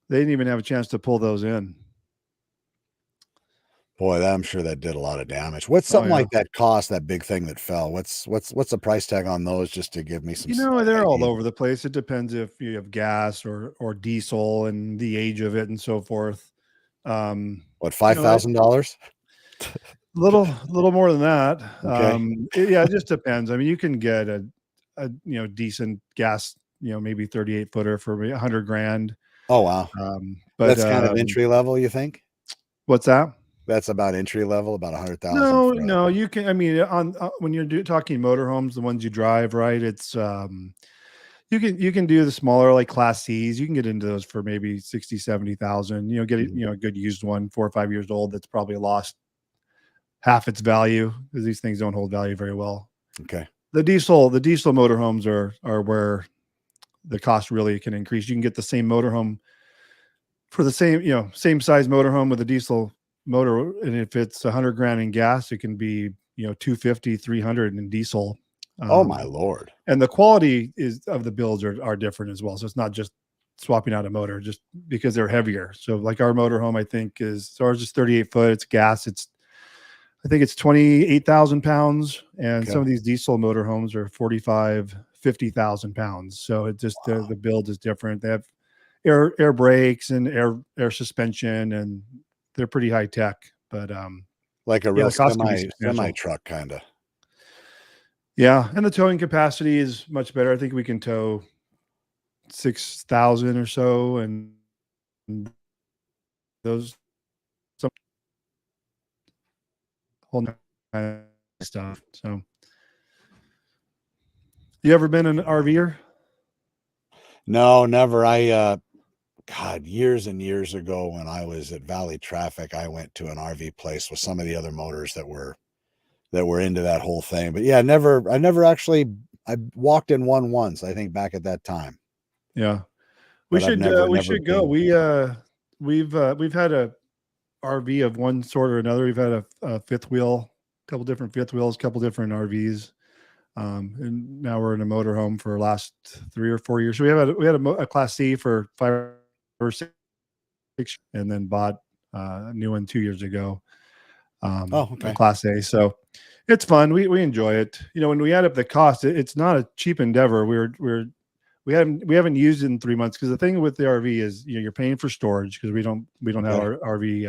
they didn't even have a chance to pull those in. Boy, I'm sure that did a lot of damage. What's Oh, something yeah. like that cost, that big thing that fell? What's the price tag on those, just to give me some They're all idea? over the place. It depends if you have gas or diesel and the age of it and so forth. What, You know, $5,000? little more than that. Okay. It just depends. I mean, you can get a decent gas, maybe 38 footer for $100,000. Oh, wow. But That's kind of entry level, you think? what's that? That's about entry level, about 100,000 for No, you can. I mean, on when you're talking motorhomes, the ones you drive, right? It's you can do the smaller, like Class C's. You can get into those for maybe 60,000-70,000. Get a good used one, 4 or 5 years old, that's probably lost half its value, because these things don't hold value very well. Okay. The diesel motorhomes are where the cost really can increase. You can get the same motorhome for the same size motorhome with a diesel motor, and if it's $100,000 in gas, it can be 250, 300 in diesel. Oh my Lord. And the quality of the builds are different as well. So it's not just swapping out a motor just because they're heavier. So like our motorhome, I think ours is 38 foot. It's gas. I think it's 28,000 pounds. And Okay. some of these diesel motorhomes are 45, 50,000 pounds. So it just, the build is different. They have air brakes and air suspension, and they're pretty high tech, but like a real semi truck kind of. Yeah, and the towing capacity is much better. I think we can tow 6,000 or so, and those some whole kind of stuff. So, you ever been an RVer? No, never. God, years and years ago, when I was at Valley Traffic, I went to an RV place with some of the other motors that were into that whole thing. But yeah, I walked in one once, I think, back at that time. Yeah. We should go. We've had a RV of one sort or another. We've had a fifth wheel, a couple different fifth wheels, a couple different RVs. And now we're in a motorhome for the last 3 or 4 years. So we had a Class C for 5 or 6, and then bought a new one 2 years ago. A Class A. So it's fun. We enjoy it. When we add up the cost, it's not a cheap endeavor. We haven't used it in 3 months, because the thing with the RV is you're paying for storage, because we don't have our RV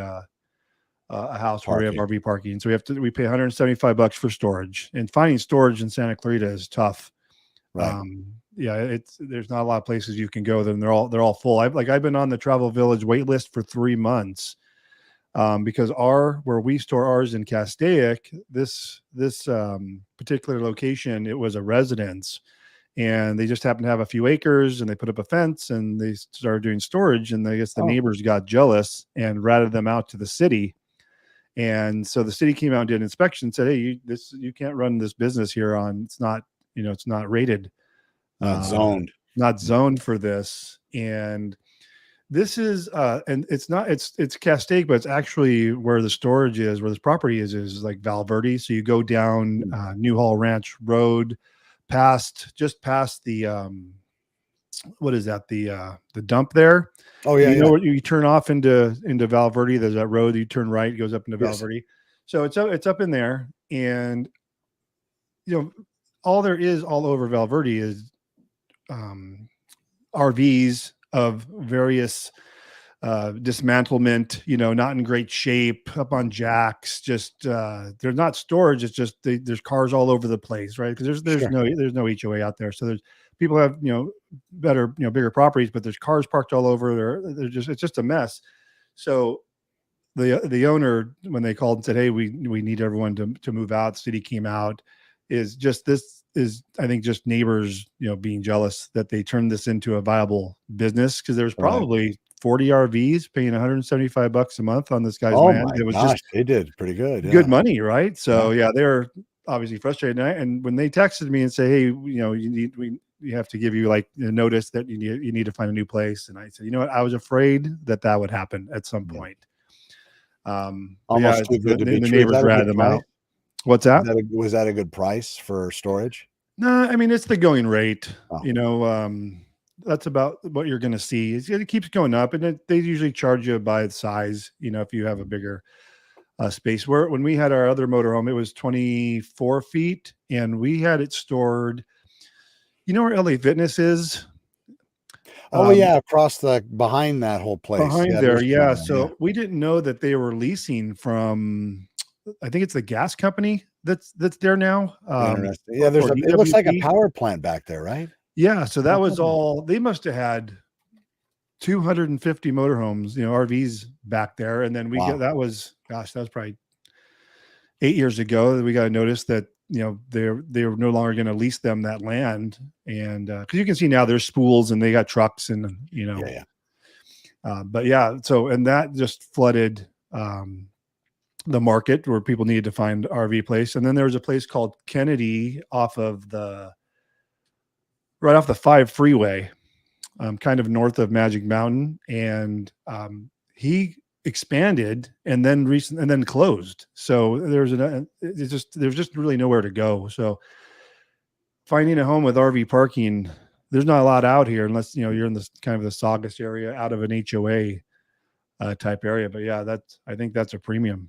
a house where we have RV parking. So we pay $175 for storage, and finding storage in Santa Clarita is tough. Right. There's not a lot of places you can go. Then they're all full. I've been on the Travel Village wait list for 3 months, because where we store ours in Castaic, this particular location, it was a residence, and they just happened to have a few acres, and they put up a fence, and they started doing storage, and I guess the neighbors got jealous and ratted them out to the city. And so the city came out and did an inspection and said, hey, you can't run this business here it's not rated, not zoned for this. And this is and it's Castaic, but it's actually where the storage is, where this property is like Valverde. So you go down Newhall Ranch Road, just past the what is that, the dump there. Oh yeah, you turn off into Valverde. There's that road, you turn right, it goes up into Valverde. So it's up in there, and all there is all over Valverde is RVs of various dismantlement, not in great shape, up on jacks. Just they're not storage. It's just there's cars all over the place, right? Because there's no HOA out there. So there's people have better bigger properties, but there's cars parked all over. It's just a mess. So the owner, when they called and said, hey, we need everyone to move out, the city came out, is just this is, I think, just neighbors, being jealous that they turned this into a viable business, because there's probably 40 RVs paying $175 a month on this guy's Oh land. my It was gosh, just they did pretty good. good Yeah. money, right? So yeah, they're obviously frustrated. And when they texted me and say, hey, you have to give you like a notice that you need to find a new place. And I said, you know what? I was afraid that would happen at some point. Almost too good to be the true. Is neighbors that a ratted good them price? out. What's that? Was that a good price for storage? No, I mean, it's the going rate. Oh. That's about what you're going to see. It keeps going up, and they usually charge you by the size. If you have a bigger space. When we had our other motorhome, it was 24 feet, and we had it stored. You know where LA Fitness is? Oh yeah, behind that whole place. Behind Yeah, there, yeah. yeah. So we didn't know that they were leasing from, I think it's the gas company that's there now. Interesting. Yeah, Or it looks like a DWP. power plant back there, right? Yeah, so that was all. They must have had 250 motorhomes, RVs back there, and then that was probably 8 years ago that we got a notice that they were no longer going to lease them that land, and because you can see now there's spools and they got trucks and but yeah, so and that just flooded the market where people needed to find RV place. And then there was a place called Kennedy right off the 5 freeway, kind of north of Magic Mountain, and he expanded and then closed. So there's just really nowhere to go. So finding a home with RV parking, there's not a lot out here unless you're in this kind of the Saugus area, out of an HOA type area. But yeah, I think that's a premium.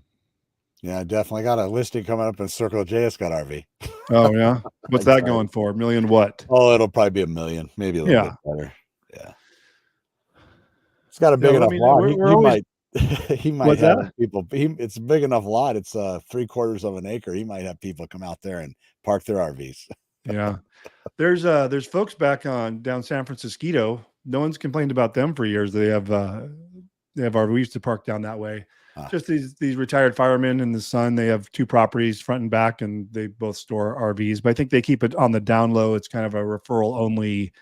Yeah, definitely got a listing coming up in Circle J. It's got RV. Oh yeah, what's that going for? $1 million what? Oh, it'll probably be $1 million, maybe a little bit better. Yeah, it's got a big enough lot. He might have people. It's a big enough lot. It's 3/4 of an acre. He might have people come out there and park their RVs. Yeah, there's folks back down San Francisco. No one's complained about them for years. They have RVs. We used to park down that way. Just these retired firemen and the son. They have 2 properties, front and back, and they both store RVs. But I think they keep it on the down low. It's kind of a referral only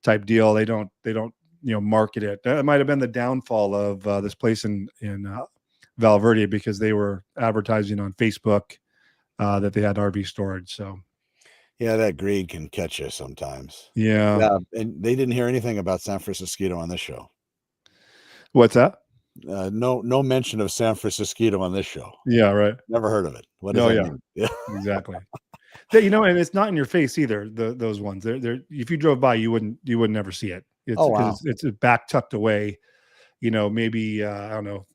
type deal. They don't market it. That might have been the downfall of this place in Val Verde, because they were advertising on Facebook that they had RV storage. So yeah, that greed can catch you sometimes. Yeah, and they didn't hear anything about San Francisco on this show. What's that? No mention of San Francisco on this show. Yeah, right. Never heard of it. What does that mean? Yeah, exactly. And it's not in your face either. Those ones, they're if you drove by, you wouldn't never see it. It's back tucked away. Maybe I don't know,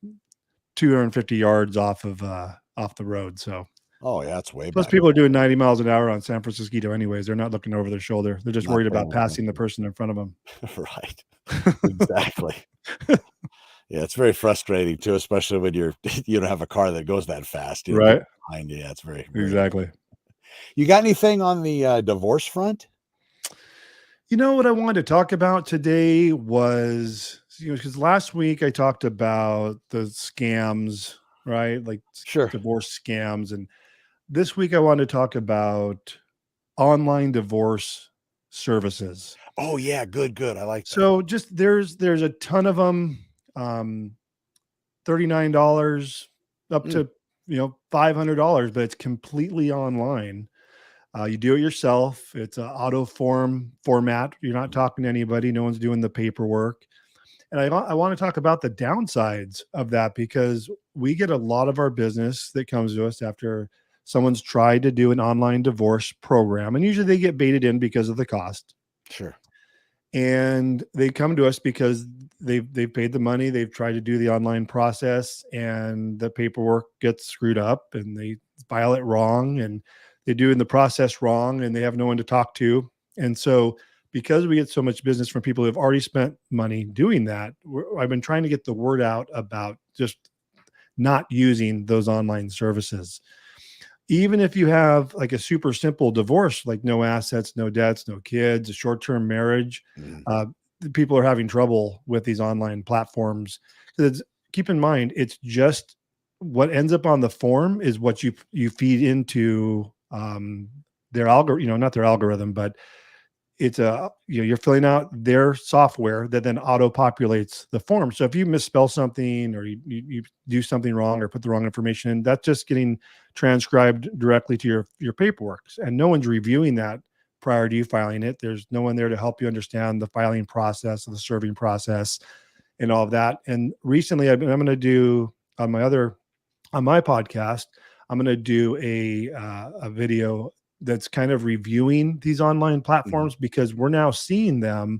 250 yards off the road. So. Oh yeah, that's way. Plus, people are doing 90 miles an hour on San Francisco anyways. They're not looking over their shoulder. They're just worried about passing the person in front of them. Right. Exactly. Yeah, it's very frustrating too, especially when you don't have a car that goes that fast. Right. Behind you. Yeah, it's very exactly. You got anything on the divorce front? What I wanted to talk about today was, because last week I talked about the scams, right? Like divorce scams. And this week I wanted to talk about online divorce services. Oh yeah, good. I like that. So just there's a ton of them. $39 up to $500, but it's completely online. You do it yourself. It's an auto format. You're not talking to anybody. No one's doing the paperwork. And I want to talk about the downsides of that, because we get a lot of our business that comes to us after someone's tried to do an online divorce program, and usually they get baited in because of the cost. Sure. And they come to us because they've paid the money. They've tried to do the online process, and the paperwork gets screwed up, and they file it wrong, and they do in the process wrong, and they have no one to talk to. And so because we get so much business from people who have already spent money doing that, I've been trying to get the word out about just not using those online services. Even if you have like a super simple divorce, like no assets, no debts, no kids, a short-term marriage, people are having trouble with these online platforms. Keep in mind, it's just what ends up on the form is what you feed into their algorithm, not their algorithm, but it's you're filling out their software that then auto populates the form. So if you misspell something or you do something wrong or put the wrong information in, that's just getting transcribed directly to your paperwork, and no one's reviewing that prior to you filing it. There's no one there to help you understand the filing process, the serving process, and all of that. And recently, I'm going to do on my podcast, I'm going to do a video that's kind of reviewing these online platforms, because we're now seeing them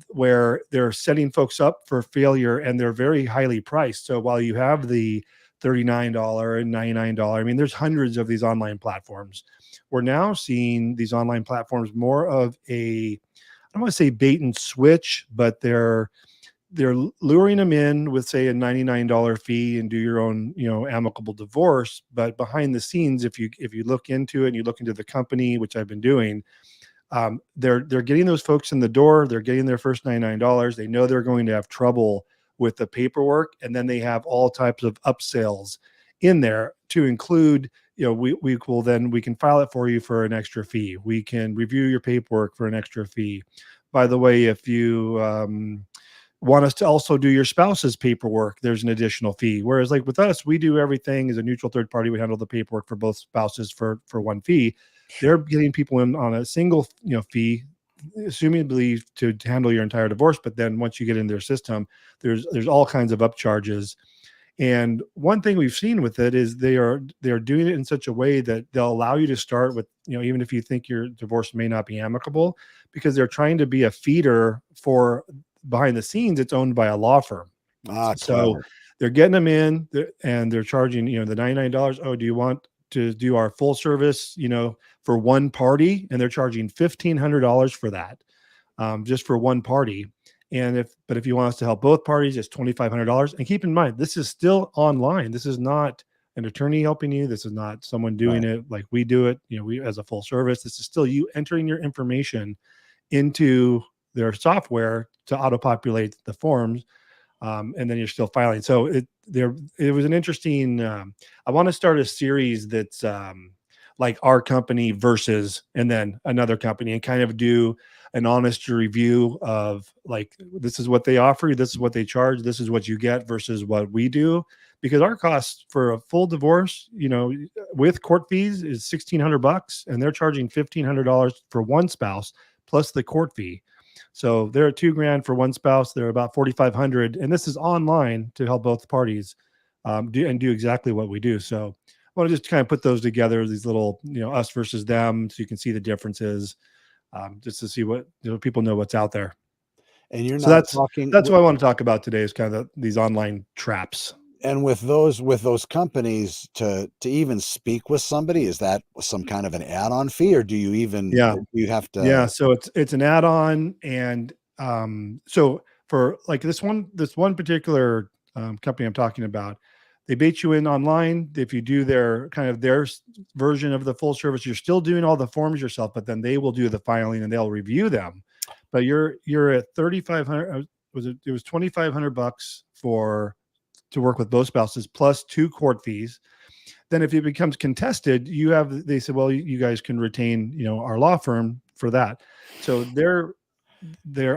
where they're setting folks up for failure, and they're very highly priced. So while you have the $39 and $99, I mean, there's hundreds of these online platforms. We're now seeing these online platforms more of I don't want to say bait and switch, but they're luring them in with, say, a $99 fee and do your own, amicable divorce. But behind the scenes, if you look into it and you look into the company, which I've been doing, they're getting those folks in the door. They're getting their first $99. They know they're going to have trouble with the paperwork, and then they have all types of upsells in there to include, we can file it for you for an extra fee. We can review your paperwork for an extra fee. By the way, if you want us to also do your spouse's paperwork, there's an additional fee. Whereas, like with us, we do everything as a neutral third party. We handle the paperwork for both spouses for one fee. They're getting people in on a single, fee, assumably to handle your entire divorce. But then once you get in their system, there's all kinds of upcharges. And one thing we've seen with it is they are doing it in such a way that they'll allow you to start with, even if you think your divorce may not be amicable, because they're trying to be a feeder for behind the scenes. It's owned by a law firm. So they're getting them in and they're charging, the $99. Oh, do you want to do our full service, for one party? And they're charging $1,500 for that, just for one party. And if you want us to help both parties, it's $2,500. And keep in mind, this is still online. This is not an attorney helping you. This is not someone doing it like we do it, we as a full service. This is still you entering your information into their software to auto-populate the forms, and then you're still filing. So it was an interesting. I want to start a series that's like our company versus, and then another company, and kind of do an honest review of, like, this is what they offer you, this is what they charge, this is what you get versus what we do. Because our cost for a full divorce, with court fees, is $1,600, and they're charging $1,500 for one spouse plus the court fee. So they're at $2,000 for one spouse. They're about $4,500, and this is online to help both parties do exactly what we do. So I want to just kind of put those together, these little, us versus them, so you can see the differences, just to see what people know what's out there. And you're so not that's what I want to talk about today, is kind of these online traps. And with those companies, to even speak with somebody, is that some kind of an add-on fee, or do you even you have to? Yeah, so it's an add-on, and so for like this one particular company I'm talking about, they bait you in online. If you do their version of the full service, you're still doing all the forms yourself, but then they will do the filing and they'll review them. But you're at $3,500. It was $2,500 to work with both spouses plus 2 court fees. Then if it becomes contested, they said, well, you guys can retain, our law firm for that. So they're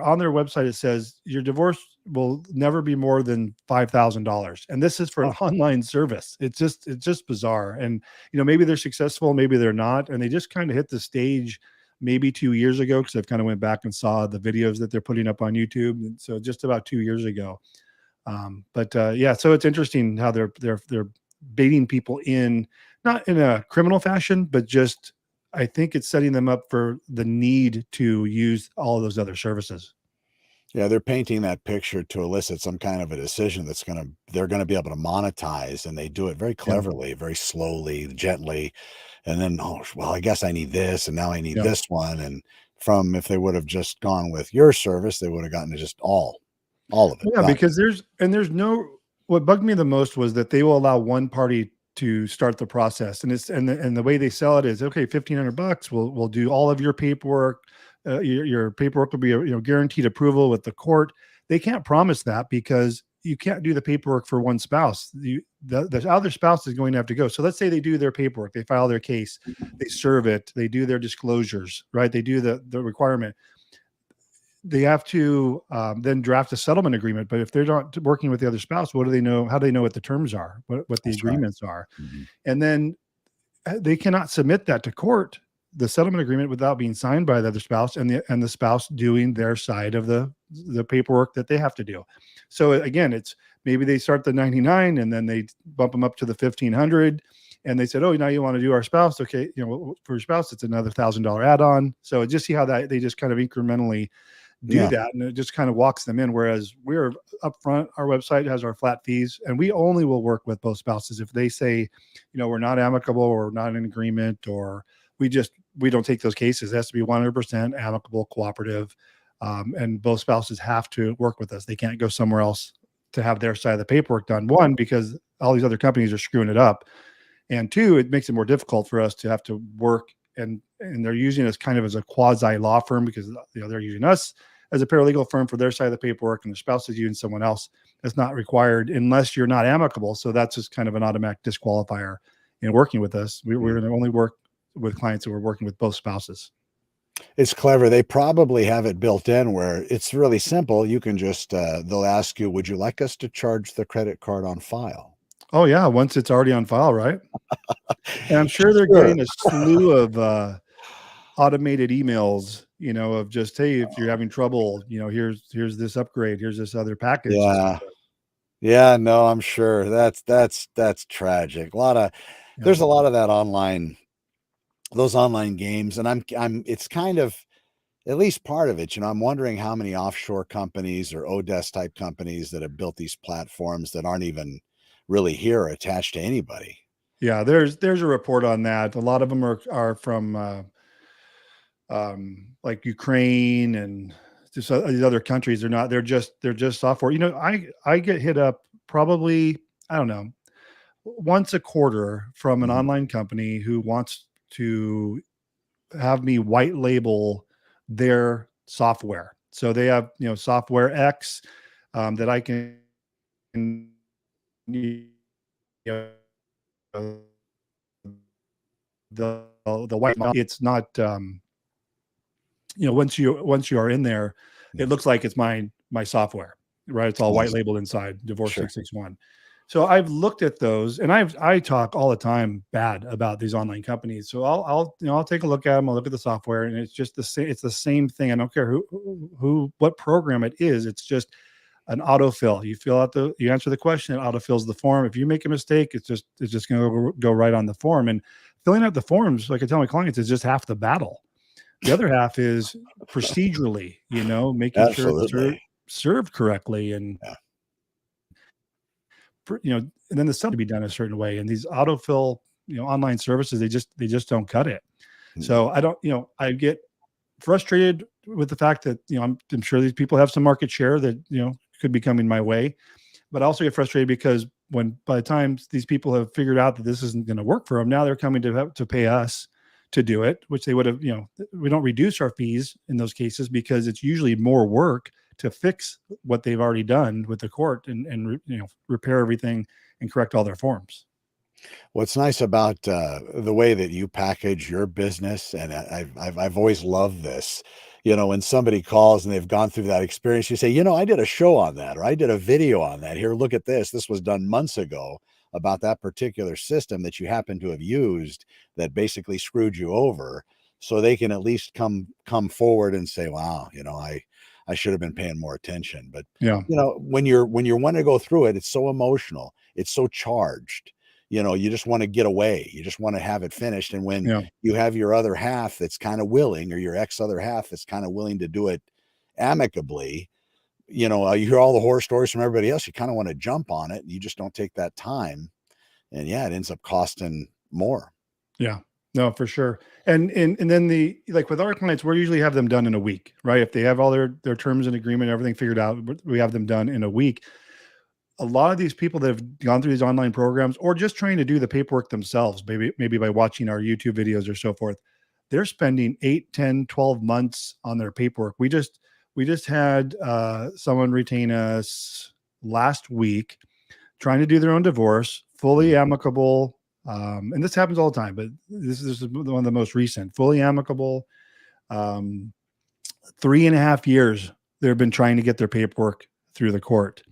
on their website. It says your divorce will never be more than $5,000. And this is for an online service. It's just bizarre. And, maybe they're successful, maybe they're not. And they just kind of hit the stage maybe 2 years ago, because I've kind of went back and saw the videos that they're putting up on YouTube. And so just about 2 years ago. So it's interesting how they're baiting people in, not in a criminal fashion, but just, I think it's setting them up for the need to use all of those other services. Yeah, they're painting that picture to elicit some kind of a decision they're going to be able to monetize, and they do it very cleverly, very slowly, gently. And then, I guess I need this, and now I need this one. And if they would have just gone with your service, they would have gotten to just all of it. Yeah, because what bugged me the most was that they will allow one party to start the process, and the way they sell it is, okay, $1,500, we'll do all of your paperwork. Your paperwork will be guaranteed approval with the court. They can't promise that, because you can't do the paperwork for one spouse. The other spouse is going to have to go. So let's say they do their paperwork, they file their case, they serve it, they do their disclosures, right? They do the requirement. They have to then draft a settlement agreement. But if they're not working with the other spouse, what do they know? How do they know what the terms are, what the That's agreements are? Mm-hmm. And then they cannot submit that to court, the settlement agreement, without being signed by the other spouse and the spouse doing their side of the paperwork that they have to do. So again, it's maybe they start the 99 and then they bump them up to the 1,500, and they said, oh, now you want to do our spouse. Okay. For your spouse, it's another $1,000 add-on. So just see how that they just kind of incrementally do that. And it just kind of walks them in. Whereas we're upfront, our website has our flat fees, and we only will work with both spouses if they say, we're not amicable or not in agreement, or we don't take those cases. It has to be 100% amicable, cooperative. And both spouses have to work with us. They can't go somewhere else to have their side of the paperwork done. One, because all these other companies are screwing it up. And two, it makes it more difficult for us to have to work. And they're using us kind of as a quasi law firm, because they're using us as a paralegal firm for their side of the paperwork, and the spouse is using someone else. That's not required unless you're not amicable. So that's just kind of an automatic disqualifier in working with us. We're going to only work with clients who are working with both spouses. It's clever. They probably have it built in where it's really simple. You can just, they'll ask you, would you like us to charge the credit card on file? Oh yeah. Once it's already on file, right? And I'm sure they're getting a slew of automated emails, of just, hey, if you're having trouble, here's this upgrade, here's this other package. Yeah, no, I'm sure that's tragic. There's a lot of that online, those online games. And it's kind of, at least part of it, I'm wondering how many offshore companies or Odesk type companies that have built these platforms that aren't even really here or attached to anybody. Yeah. There's a report on that. A lot of them are from, like Ukraine and just these other countries. They're just software. I get hit up probably, I don't know, once a quarter from an online company who wants to have me white label their software. So they have, software X that I can, the white, it's not, once you are in there, it looks like it's my software, right? It's all white labeled inside Divorce 661. So I've looked at those, and I talk all the time bad about these online companies. So I'll take a look at them. I'll look at the software, and it's just the same. It's the same thing. I don't care what program it is. It's just an autofill. You fill out you answer the question, it autofills the form. If you make a mistake, it's just going to go right on the form. And filling out the forms, like I tell my clients, is just half the battle. The other half is procedurally, making sure it's served correctly, and and then the stuff to be done a certain way. And these autofill, online services, they just don't cut it. So I don't, I get frustrated with the fact that, I'm sure these people have some market share that, could be coming my way, but I also get frustrated because by the time these people have figured out that this isn't going to work for them, now they're coming to pay us to do it, which they would have, we don't reduce our fees in those cases because it's usually more work to fix what they've already done with the court and repair everything and correct all their forms. What's nice about the way that you package your business, and I've always loved this, when somebody calls and they've gone through that experience, you say, I did a show on that, or I did a video on that. Here, look at this. This was done months ago about that particular system that you happen to have used that basically screwed you over. So they can at least come forward and say, wow, I should have been paying more attention. But when you're wanting to go through it, it's so emotional, it's so charged. You just want to get away. You just want to have it finished. And when you have your other half that's kind of willing, or your other half that's kind of willing to do it amicably, you hear all the horror stories from everybody else. You kind of want to jump on it. And you just don't take that time. And it ends up costing more. Yeah, no, for sure. And then with our clients, we usually have them done in a week, right? If they have all their terms and agreement, everything figured out, we have them done in a week. A lot of these people that have gone through these online programs, or just trying to do the paperwork themselves, maybe by watching our YouTube videos or so forth, they're spending 8, 10, 12 months on their paperwork. We just had someone retain us last week trying to do their own divorce, fully amicable. And this happens all the time, but this is one of the most recent, fully amicable. 3.5 years they've been trying to get their paperwork through the court,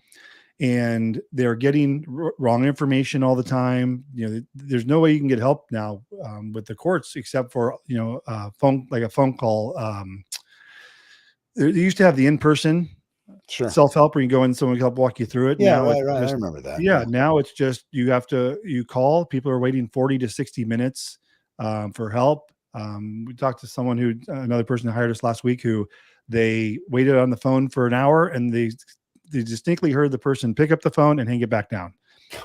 and they're getting wrong information all the time. There's no way you can get help now with the courts except for a phone call. They used to have the in-person self-help where you go in, someone can help walk you through it. Yeah, now right. I remember that. Yeah, now it's just you call. People are waiting 40 to 60 minutes for help. We talked to another person who hired us last week, who they waited on the phone for an hour, and they distinctly heard the person pick up the phone and hang it back down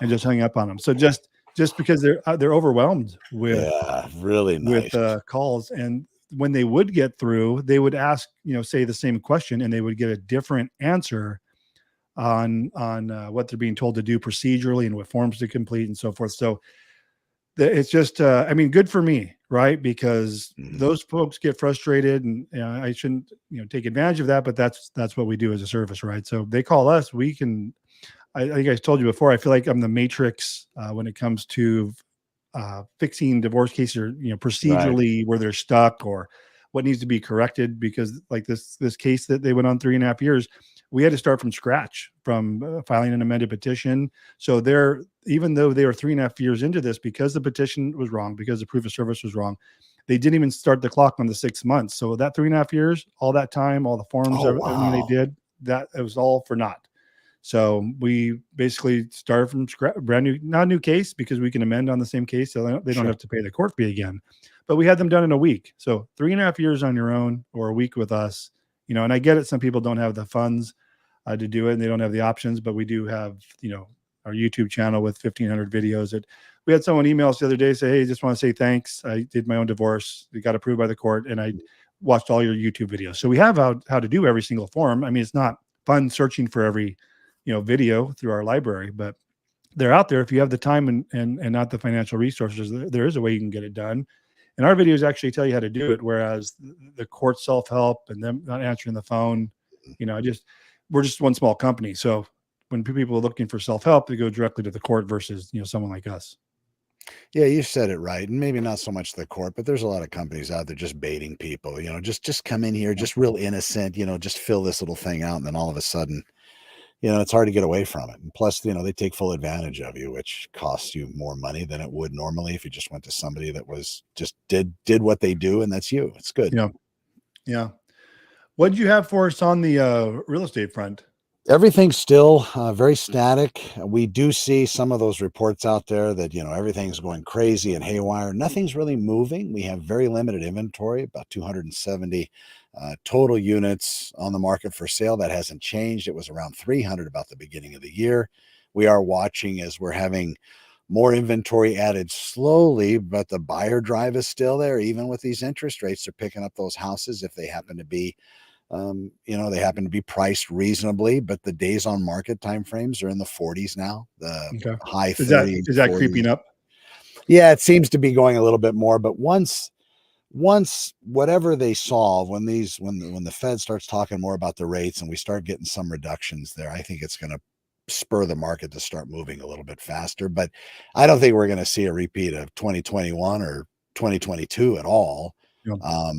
and just hung up on them. So just because they're overwhelmed with really nice. with calls. And when they would get through, they would ask, say the same question, and they would get a different answer on what they're being told to do procedurally and what forms to complete and so forth. So it's just, good for me, right? Because those folks get frustrated, and I shouldn't, take advantage of that, but that's what we do as a service, right? So they call us. We can. I think I told you before, I feel like I'm the matrix when it comes to fixing divorce cases, or procedurally where they're stuck or what needs to be corrected. Because like this case that they went on 3.5 years, we had to start from scratch, from filing an amended petition. So even though they were 3.5 years into this, because the petition was wrong, because the proof of service was wrong, they didn't even start the clock on the 6 months. So that 3.5 years, all that time, all the forms, everything they did, that it was all for naught. So we basically started from scratch, brand new, not a new case, because we can amend on the same case. So they don't have to pay the court fee again, but we had them done in a week. So 3.5 years on your own, or a week with us, and I get it. Some people don't have the funds to do it, and they don't have the options, but we do have, our YouTube channel with 1,500 videos. We had someone email us the other day, say, "Hey, just want to say thanks. I did my own divorce. It got approved by the court, and I watched all your YouTube videos." So we have how to do every single form. It's not fun searching for every, video through our library, but they're out there. If you have the time and not the financial resources, there is a way you can get it done. And our videos actually tell you how to do it. Whereas the court self-help and them not answering the phone, we're just one small company. So when people are looking for self-help, they go directly to the court versus, someone like us. Yeah, you said it right. And maybe not so much the court, but there's a lot of companies out there just baiting people, just come in here, just real innocent, just fill this little thing out. And then all of a sudden, it's hard to get away from it. And plus, they take full advantage of you, which costs you more money than it would normally if you just went to somebody that was just did what they do. And that's you. It's good. Yeah. Yeah. What did you have for us on the real estate front? Everything's still very static. We do see some of those reports out there that, everything's going crazy and haywire. Nothing's really moving. We have very limited inventory, about 270 total units on the market for sale. That hasn't changed. It was around 300 about the beginning of the year. We are watching as we're having more inventory added slowly, but the buyer drive is still there. Even with these interest rates, they're picking up those houses if they happen to be they happen to be priced reasonably, but the days on market timeframes are in the 40s now. The high 30s. Is that creeping up? Yeah, it seems to be going a little bit more. But once whatever they solve, when the Fed starts talking more about the rates and we start getting some reductions there, I think it's going to spur the market to start moving a little bit faster. But I don't think we're going to see a repeat of 2021 or 2022 at all. Yeah.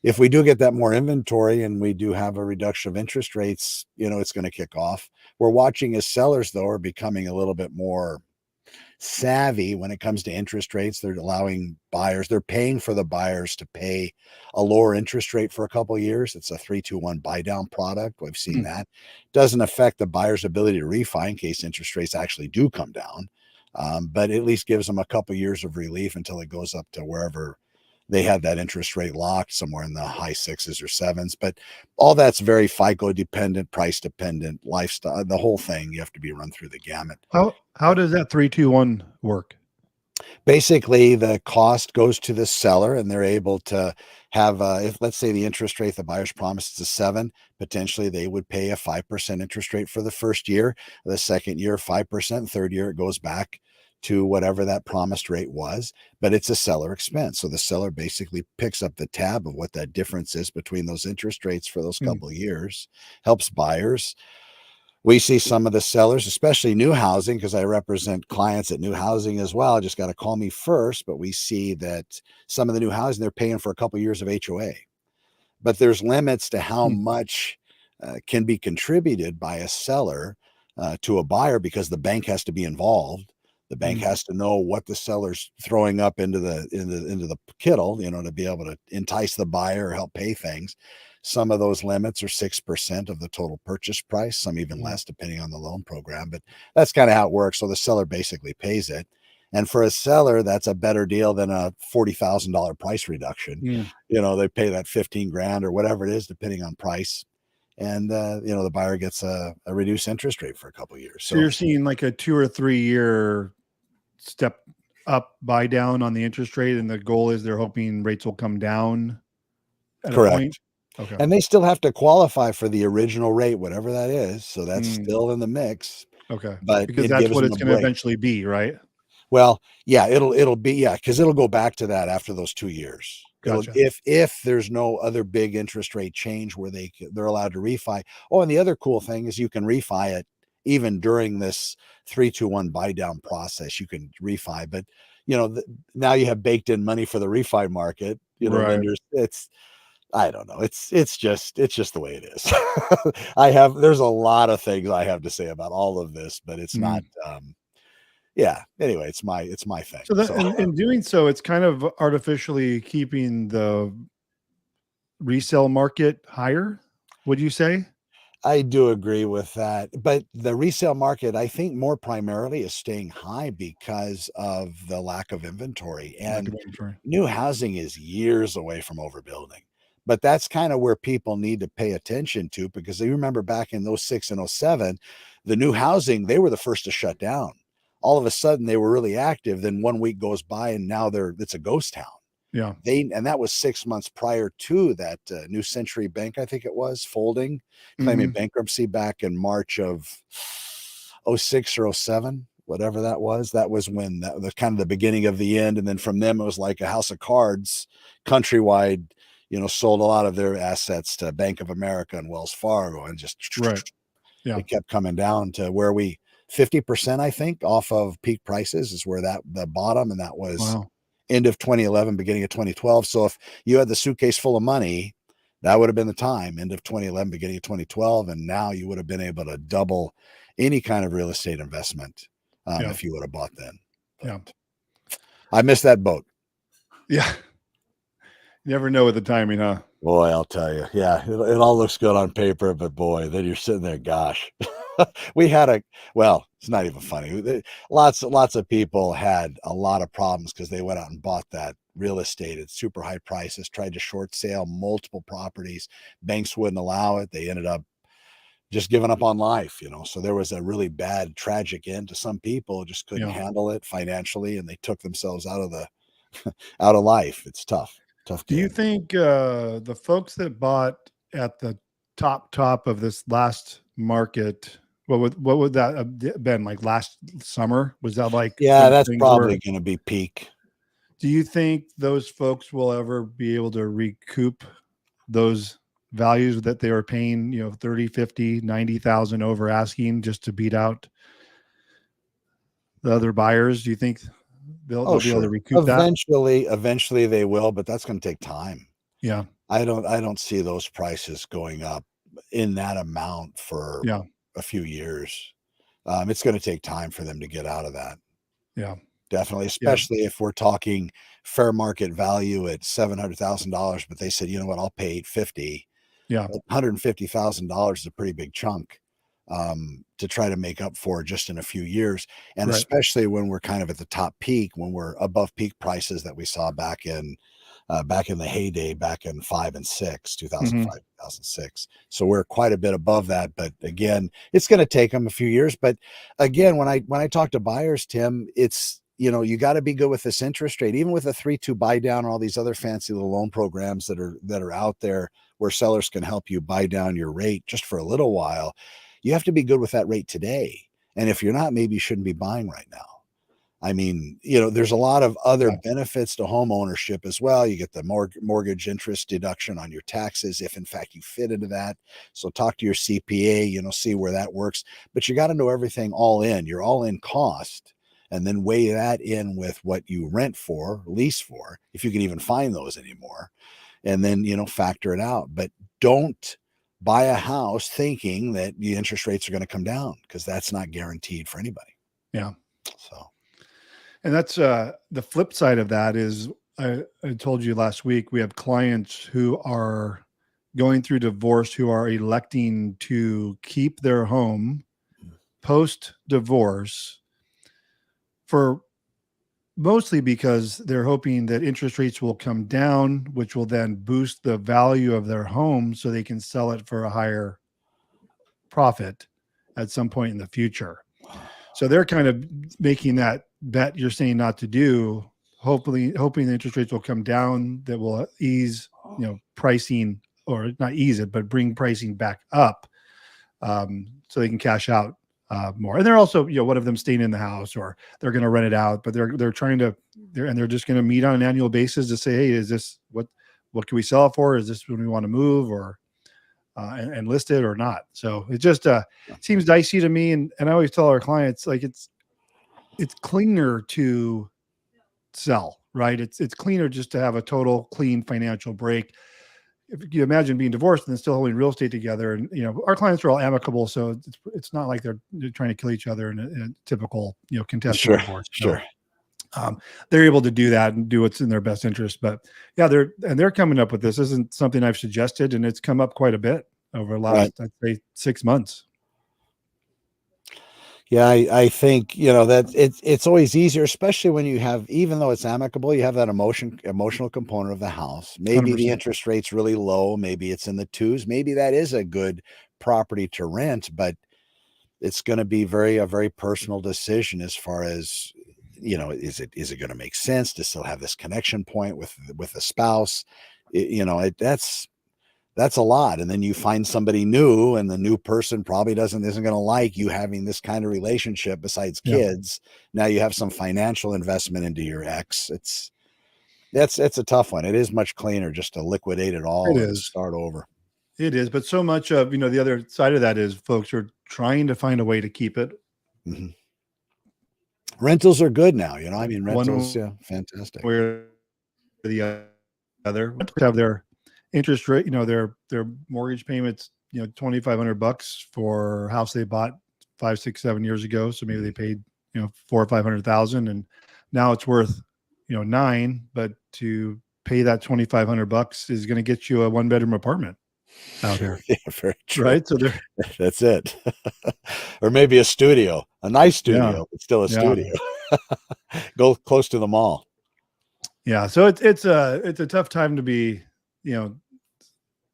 If we do get that more inventory and we do have a reduction of interest rates, it's going to kick off. We're watching as sellers, though, are becoming a little bit more savvy when it comes to interest rates. They're paying for the buyers to pay a lower interest rate for a couple of years. It's a 3-2-1 buy down product. We've seen that. Doesn't affect the buyer's ability to refi in case interest rates actually do come down. But at least gives them a couple of years of relief until it goes up to wherever they have that interest rate locked, somewhere in the high 6s or 7s. But all that's very FICO dependent, price dependent, lifestyle, the whole thing. You have to be run through the gamut. How does that 3-2-1 work? Basically, the cost goes to the seller, and they're able to have, if let's say the interest rate the buyer's promised is 7, potentially they would pay a 5% interest rate for the first year, the second year 5%, third year it goes back to whatever that promised rate was, but it's a seller expense. So the seller basically picks up the tab of what that difference is between those interest rates for those couple of years, helps buyers We see some of the sellers, especially new housing, because I represent clients at new housing as well. Just got to call me first. But we see that some of the new housing, they're paying for a couple of years of HOA. But there's limits to how much can be contributed by a seller to a buyer, because the bank has to be involved. The bank has to know what the seller's throwing up into the kittle, to be able to entice the buyer or help pay things. Some of those limits are 6% of the total purchase price, some even less, depending on the loan program. But that's kind of how it works. So the seller basically pays it. And for a seller, that's a better deal than a $40,000 price reduction. They pay that 15 grand or whatever it is, depending on price. And, the buyer gets a reduced interest rate for a couple of years. So you're seeing like a 2 or 3 year step up, buy down on the interest rate. And the goal is they're hoping rates will come down at a point. Okay. And they still have to qualify for the original rate, whatever that is. So that's still in the mix. Okay. But because that's what it's going to eventually be, right? Well, yeah, it'll be, because it'll go back to that after those 2 years. Gotcha. If there's no other big interest rate change where they're allowed to refi. Oh, and the other cool thing is you can refi it even during this 3-2-1 buy down process. You can refi, but now you have baked in money for the refi market. Lenders, I don't know. It's just the way it is. There's a lot of things I have to say about all of this, but it's not. Anyway, it's my thing. So in doing so, it's kind of artificially keeping the resale market higher. Would you say? I do agree with that, but the resale market, I think, more primarily is staying high because of the lack of inventory, and new housing is years away from overbuilding. But that's kind of where people need to pay attention to, because you remember back in 06 and 07, the new housing, they were the first to shut down. All of a sudden they were really active. Then 1 week goes by and now it's a ghost town. Yeah. And that was 6 months prior to that New Century Bank, I think it was, folding, claiming bankruptcy back in March of 06 or 07, whatever that was. That was when that was kind of the beginning of the end. And then from them, it was like a house of cards. Countrywide, sold a lot of their assets to Bank of America and Wells Fargo, and just it kept coming down to where 50%, I think, off of peak prices is where the bottom, and that was end of 2011, beginning of 2012. So if you had the suitcase full of money, that would have been the time, end of 2011, beginning of 2012, and now you would have been able to double any kind of real estate investment if you would have bought then. But I missed that boat. Yeah. You never know with the timing, huh? Boy, I'll tell you. Yeah, it all looks good on paper, but boy, then you're sitting there, gosh. It's not even funny. Lots of people had a lot of problems because they went out and bought that real estate at super high prices, tried to short sale multiple properties. Banks wouldn't allow it. They ended up just giving up on life, So there was a really bad, tragic end to some people, just couldn't handle it financially, and they took themselves out of life. It's tough. Do you think the folks that bought at the top of this last market, what would that have been like last summer? Was that like? Yeah, that's probably going to be peak. Do you think those folks will ever be able to recoup those values that they were paying, 30, 50, 90,000 over asking just to beat out the other buyers? Do you think they'll be able to recoup that? Eventually they will, but that's going to take time. Yeah. I don't see those prices going up in that amount for a few years. It's going to take time for them to get out of that. Yeah, definitely. Especially if we're talking fair market value at $700,000, but they said, you know what, I'll pay $850. Yeah. $150,000 is a pretty big chunk to try to make up for just in a few years. And especially when we're kind of at the top peak, when we're above peak prices that we saw back in the heyday, back in 2005 and 2006. So we're quite a bit above that. But again, it's going to take them a few years. But again, when I talk to buyers, Tim, it's, you got to be good with this interest rate, even with a 3-2 buy down or all these other fancy little loan programs that are out there where sellers can help you buy down your rate just for a little while. You have to be good with that rate today. And if you're not, maybe you shouldn't be buying right now. I mean, there's a lot of other Yeah. benefits to home ownership as well. You get the mortgage interest deduction on your taxes if in fact you fit into that. So talk to your CPA, see where that works. But you got to know everything all in, your all in cost, and then weigh that in with what you rent for, lease for, if you can even find those anymore. And then, factor it out. But don't buy a house thinking that the interest rates are going to come down, because that's not guaranteed for anybody. Yeah. So. And that's the flip side of that is I told you last week, we have clients who are going through divorce who are electing to keep their home post divorce, for mostly because they're hoping that interest rates will come down, which will then boost the value of their home so they can sell it for a higher profit at some point in the future. So they're kind of making that bet you're saying not to do, hoping the interest rates will come down, that will ease, pricing, or not ease it, but bring pricing back up, so they can cash out more. And they're also, one of them staying in the house, or they're going to rent it out, but they're trying to, they're just going to meet on an annual basis to say, hey, is this what can we sell it for? Is this when we want to move, or and list it or not? So it just seems dicey to me. And I always tell our clients, like, it's cleaner to sell, right? It's cleaner just to have a total clean financial break. If you imagine being divorced and then still holding real estate together, and our clients are all amicable, so it's not like they're trying to kill each other in a typical contested divorce. Sure. They're able to do that and do what's in their best interest. But yeah, they're coming up with this. This isn't something I've suggested, and it's come up quite a bit over the last, I'd say, 6 months. Yeah, I think that it's always easier, especially when you have, even though it's amicable, you have that emotional component of the house. Maybe 100%. the interest rate's really low, maybe it's in the twos, maybe that is a good property to rent, but it's going to be a very personal decision as far as, is it going to make sense to still have this connection point with a spouse? That's a lot. And then you find somebody new, and the new person probably isn't going to like you having this kind of relationship besides kids. Now you have some financial investment into your ex. It's a tough one. It is much cleaner just to liquidate it all and start over. It is. But so much of, the other side of that is folks are trying to find a way to keep it. Mm-hmm. Rentals are good now. I mean, rentals, fantastic. Where the other have their interest rate, their mortgage payments, $2,500 for a house they bought 5, 6, 7 years ago. So maybe they paid, $400,000 or $500,000, and now it's worth, $9 million. But to pay that $2,500 is going to get you a 1-bedroom apartment out here. Yeah, very true. Right. So that's it. Or maybe a studio, a nice studio, but still a studio. Go close to the mall. Yeah. So it's a tough time to be,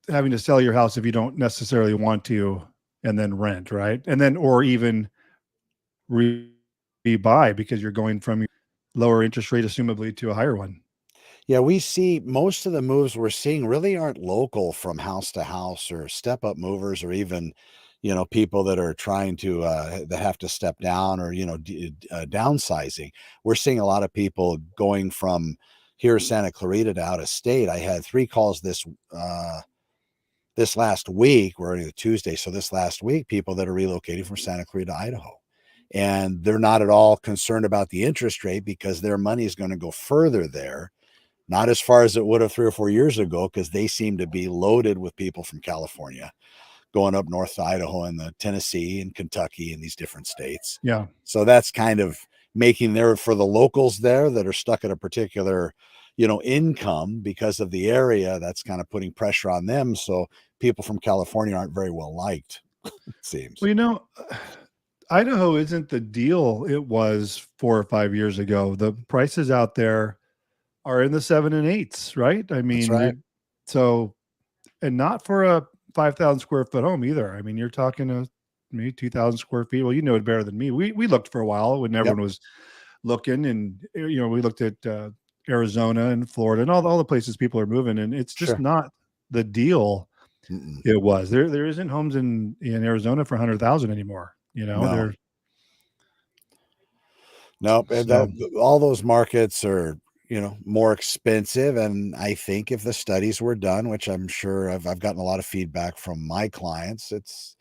having to sell your house if you don't necessarily want to, and then rent, right? And then, or even rebuy, because you're going from lower interest rate, assumably, to a higher one. Yeah, we see most of the moves we're seeing really aren't local, from house to house, or step up movers, or even, people that are trying to, that have to step down, or, downsizing. We're seeing a lot of people going from here, Santa Clarita, to out of state. I had 3 calls this last week. We're already Tuesday. So this last week, people that are relocating from Santa Clarita, Idaho, and they're not at all concerned about the interest rate, because their money is going to go further there. Not as far as it would have 3 or 4 years ago, because they seem to be loaded with people from California going up north to Idaho and the Tennessee and Kentucky and these different states. Yeah. So that's kind of making for the locals there that are stuck at a particular, income because of the area, that's kind of putting pressure on them. So people from California aren't very well liked, it seems. Well, Idaho isn't the deal it was 4 or 5 years ago. The prices out there are in the 7 and 8s, right? I mean, That's right. And not for a 5,000 square foot home either. I mean, you're talking maybe 2,000 square feet. Well, you know it better than me. We looked for a while when everyone was looking, and we looked at Arizona and Florida and all the places people are moving, and it's just not the deal it was. There isn't homes in Arizona for 100,000 anymore. No. Nope. So All those markets are, more expensive. And I think if the studies were done, which I'm sure I've gotten a lot of feedback from my clients, it's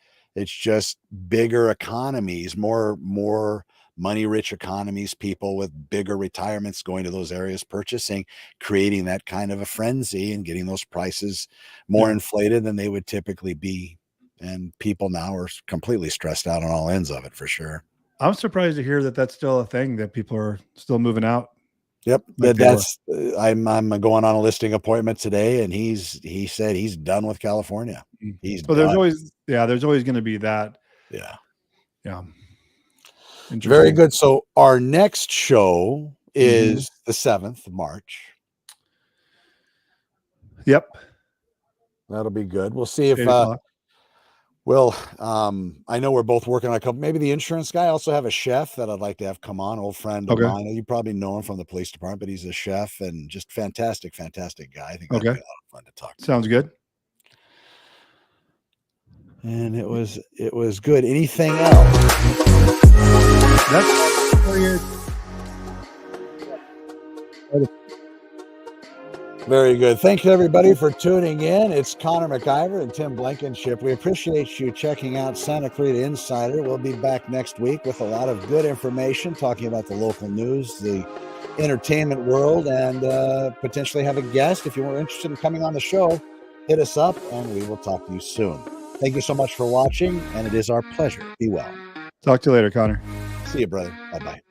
just bigger economies, more money rich economies, people with bigger retirements going to those areas purchasing, creating that kind of a frenzy and getting those prices more yeah, inflated than they would typically be. And people now are completely stressed out on all ends of it, for sure. I'm surprised to hear that that's still a thing, that people are still moving out Yep, like they were. I'm going on a listing appointment today, and he said he's done with California. Mm. He's So there's done. always, there's always going to be that. Yeah. Yeah. Very Interesting. good. So our next show Hmm. is the 7th of March. Yep. That'll be good. We'll see if 8 o'clock. I know we're both working on a couple. Maybe the insurance guy. I also have a chef that I'd like to have come on, old friend of Okay. mine. You probably know him from the police department, but he's a chef and just fantastic, fantastic guy. I think that'd Okay. be a lot of fun to talk to. Sounds good. And it was good. Anything else? That's for your. Very good. Thank you, everybody, for tuning in. It's Connor MacIvor and Tim Blankenship. We appreciate you checking out Santa Clarita Insider. We'll be back next week with a lot of good information, talking about the local news, the entertainment world, and potentially have a guest. If you were interested in coming on the show, hit us up, and we will talk to you soon. Thank you so much for watching, and it is our pleasure. Be well. Talk to you later, Connor. See you, brother. Bye-bye.